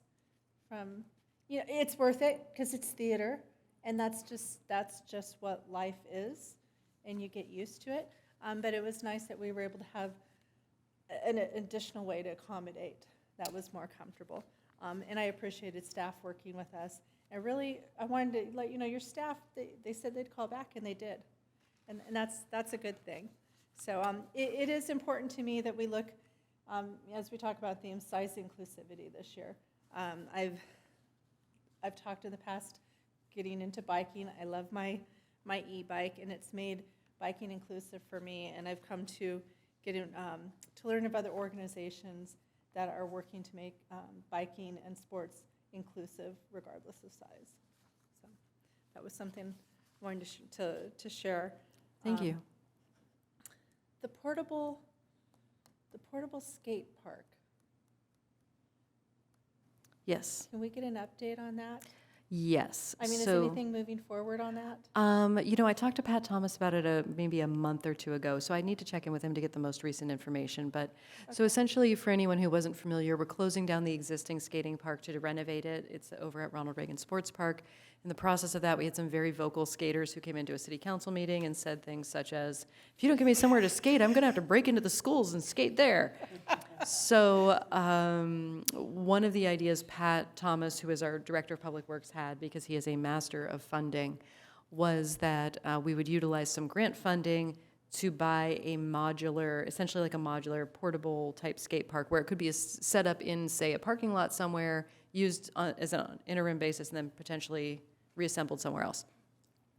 from, it's worth it because it's theater, and that's just what life is, and you get used to it. But it was nice that we were able to have an additional way to accommodate that was more comfortable. And I appreciated staff working with us. I wanted to let you know, your staff, they said they'd call back, and they did. And that's a good thing. So it is important to me that we look, as we talk about themes, size inclusivity this year. I've talked in the past getting into biking. I love my e-bike, and it's made biking inclusive for me. And I've come to to learn of other organizations that are working to make biking and sports inclusive regardless of size. So that was something I wanted to share. Thank you. The portable skate park. Yes. Can we get an update on that? Yes. I mean, is So, anything moving forward on that? I talked to Pat Thomas about it maybe a month or two ago, so I need to check in with him to get the most recent information. But so essentially, for anyone who wasn't familiar, we're closing down the existing skating park to renovate it. It's over at Ronald Reagan Sports Park. In the process of that, we had some very vocal skaters who came into a city council meeting and said things such as, "If you don't give me somewhere to skate, I'm going to have to break into the schools and skate there." So one of the ideas Pat Thomas, who is our Director of Public Works, had, because he is a master of funding, was that we would utilize some grant funding to buy essentially like a modular portable type skate park, where it could be set up in, say, a parking lot somewhere, used as an interim basis, and then potentially reassembled somewhere else.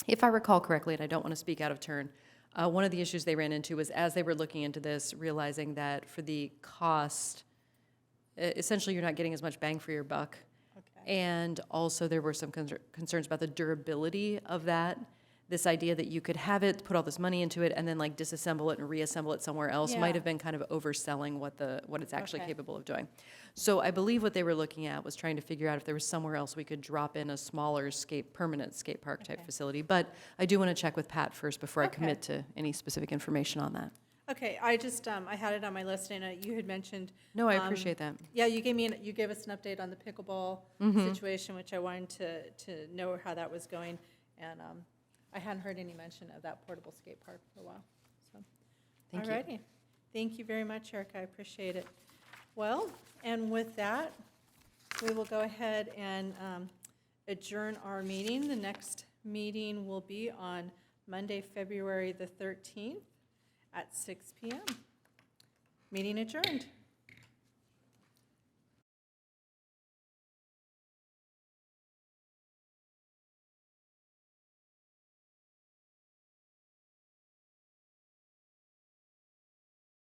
If I recall correctly, and I don't want to speak out of turn, one of the issues they ran into was, as they were looking into this, realizing that for the cost, essentially you're not getting as much bang for your buck. Okay. And also there were some concerns about the durability of that. This idea that you could have it, put all this money into it, and then like disassemble it and reassemble it somewhere else Yeah. might have been kind of overselling what it's actually Okay. capable of doing. So I believe what they were looking at was trying to figure out if there was somewhere else we could drop in a smaller permanent skate park type Okay. facility. But I do want to check with Pat first before I Okay. commit to any specific information on that. Okay, I just, I had it on my list, and you had mentioned. No, I appreciate that. Yeah, you gave us an update on the pickleball Mm-hmm. situation, which I wanted to know how that was going. And I hadn't heard any mention of that portable skate park for a while, so. Thank you. Alrighty. Thank you very much, Erica, I appreciate it. Well, and with that, we will go ahead and adjourn our meeting. The next meeting will be on Monday, February the 13th at 6 p.m. Meeting adjourned.